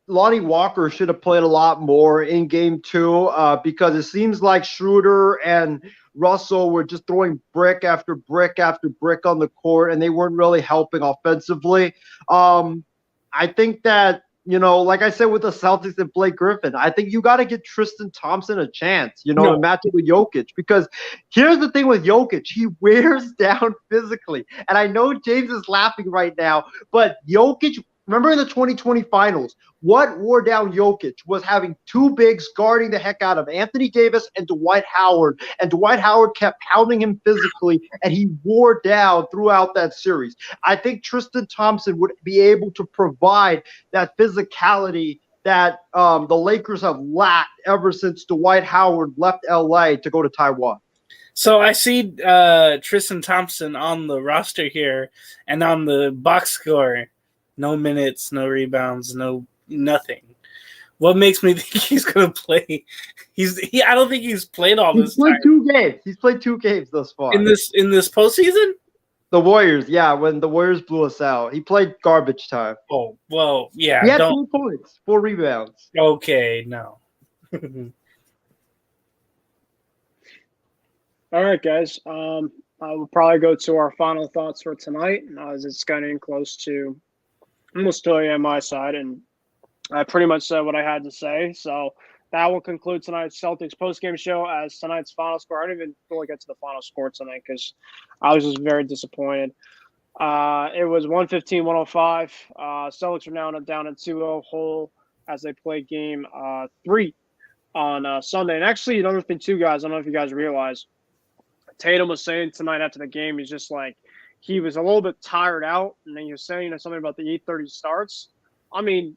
Lonnie Walker should have played a lot more in game 2 because it seems like Schroeder and Russell were just throwing brick after brick after brick on the court, and they weren't really helping offensively. I think that, like I said with the Celtics and Blake Griffin, I think you got to give Tristan Thompson a chance, to match it with Jokic. Because here's the thing with Jokic. He wears down physically. And I know James is laughing right now, but Jokic, remember in the 2020 finals, what wore down Jokic was having 2 bigs guarding the heck out of Anthony Davis and Dwight Howard. And Dwight Howard kept pounding him physically, and he wore down throughout that series. I think Tristan Thompson would be able to provide that physicality that the Lakers have lacked ever since Dwight Howard left LA to go to Taiwan. So I see Tristan Thompson on the roster here, and on the box score, no minutes, no rebounds, nothing. What makes me think he's going to play? I don't think he's played all this time. He's played 2 games thus far. In this postseason? The Warriors, yeah, when the Warriors blew us out. He played garbage time. Oh, well, yeah. He had 2 points, 4 rebounds. Okay, no. All right, guys. I will probably go to our final thoughts for tonight, as it's getting close to almost 2 a.m. my side, and I pretty much said what I had to say. So that will conclude tonight's Celtics postgame show as tonight's final score. I didn't even really get to the final score tonight because I was just very disappointed. It was 115-105. Celtics are now down a 2-0 hole as they play game 3 on Sunday. And actually, another thing too, guys, I don't know if you guys realize, Tatum was saying tonight after the game, he's just like, he was a little bit tired out, and then he was saying something about the 8:30 starts. I mean,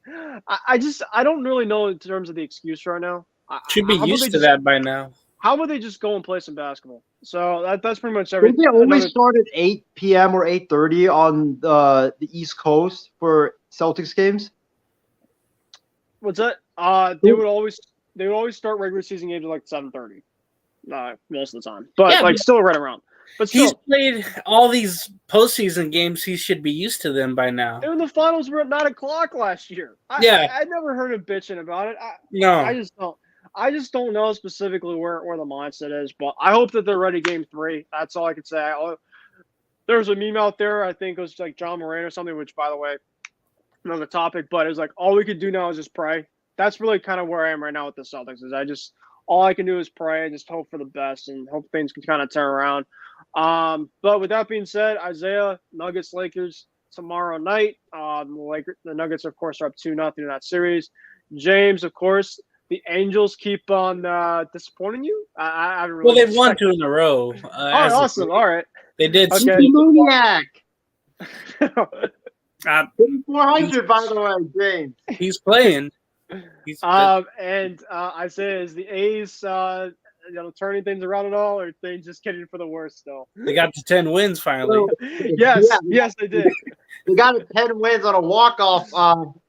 I don't really know in terms of the excuse right now. Should be used to that by now. How would they just go and play some basketball? So that's pretty much everything. They always start at 8 p.m. or 8:30 on the East Coast for Celtics games. What's that? They would always start regular season games at like 7:30, most of the time, but still right around. But still, he's played all these postseason games. He should be used to them by now. And the finals were at 9 o'clock last year. I never heard him bitching about it. I just don't know specifically where the mindset is. But I hope that they're ready game 3. That's all I can say. There was a meme out there. I think it was like John Moran or something. Which, by the way, another topic. But it was like all we could do now is just pray. That's really kind of where I am right now with the Celtics. All I can do is pray and just hope for the best and hope things can kind of turn around. But with that being said, Isaiah, Nuggets, Lakers tomorrow night. The Nuggets, of course, are up 2-0 in that series. James, of course, the Angels keep on disappointing you? I haven't Well, really. they've won 2 in a row. Oh, awesome! All right. They did. Okay. Maniac. Uh, 400, by the way, James. he's playing. And Isaiah, is the A's turning things around at all, or are they just kidding for the worst still? They got to 10 wins finally. Yes, they did. They got 10 wins on a walk-off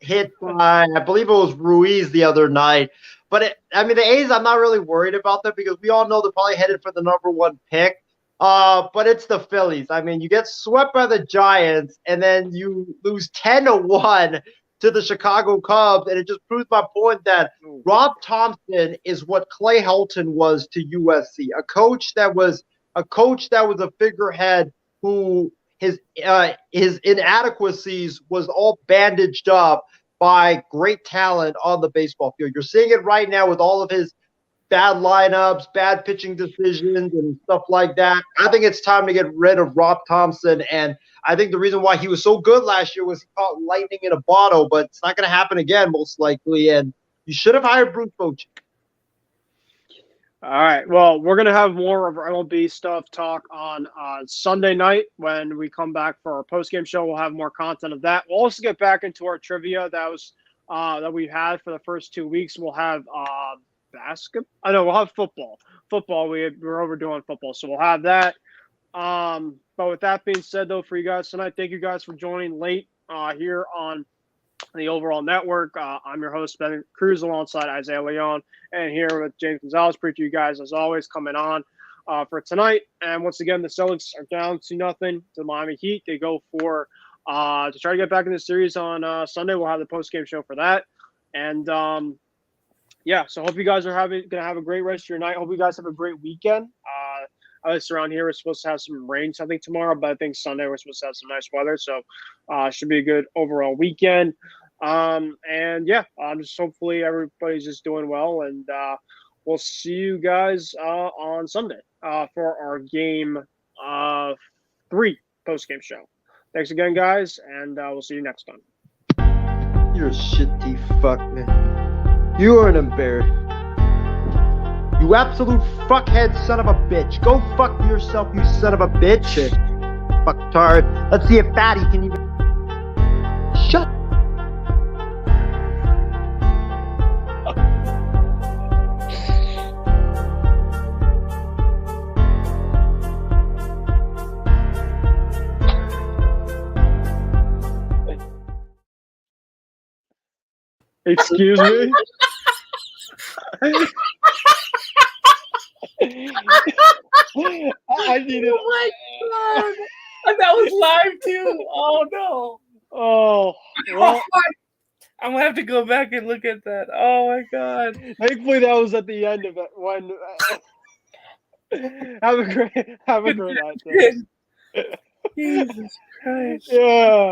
hit by, I believe it was Ruiz the other night. But, the A's, I'm not really worried about them because we all know they're probably headed for the #1 pick. But it's the Phillies. You get swept by the Giants, and then you lose 10-1 to the Chicago Cubs, and it just proves my point that Rob Thompson is what Clay Helton was to USC, a coach that was a figurehead who his inadequacies was all bandaged up by great talent on the baseball field. You're seeing it right now with all of his bad lineups, bad pitching decisions, and stuff like that. I think it's time to get rid of Rob Thompson, and I think the reason why he was so good last year was he caught lightning in a bottle, but it's not going to happen again most likely, and you should have hired Bruce Bochy. All right. Well, we're going to have more of our MLB stuff talk on Sunday night when we come back for our postgame show. We'll have more content of that. We'll also get back into our trivia that we had for the first 2 weeks. We'll have basketball. I know we'll have football. We're overdoing football, so we'll have that. But with that being said, though, for you guys tonight, thank you guys for joining late here on the Overall Network. I'm your host, Ben Cruz, alongside Isaiah Leon, and here with James Gonzalez. Appreciate you guys, as always, coming on for tonight. And once again, the Celtics are down 2-0 to the Miami Heat. They go for to try to get back in the series on Sunday. We'll have the post-game show for that. And so hope you guys are gonna have a great rest of your night. Hope you guys have a great weekend. At least around here, we're supposed to have some rain, I think, tomorrow, but I think Sunday we're supposed to have some nice weather, so should be a good overall weekend. Just hopefully everybody's just doing well, and we'll see you guys on Sunday for our Game 3 post-game show. Thanks again, guys, and we'll see you next time. You're a shitty fuck, man. You are an embarrassment. You absolute fuckhead son of a bitch. Go fuck yourself, you son of a bitch. Fucktard. Let's see if Fatty can even... Shut. Excuse me? I need it. Oh my god! And that was live too. Oh no! Oh, well, I'm gonna have to go back and look at that. Oh my god! thankfully that was at the end of it. When have a great night. Jesus Christ! Yeah.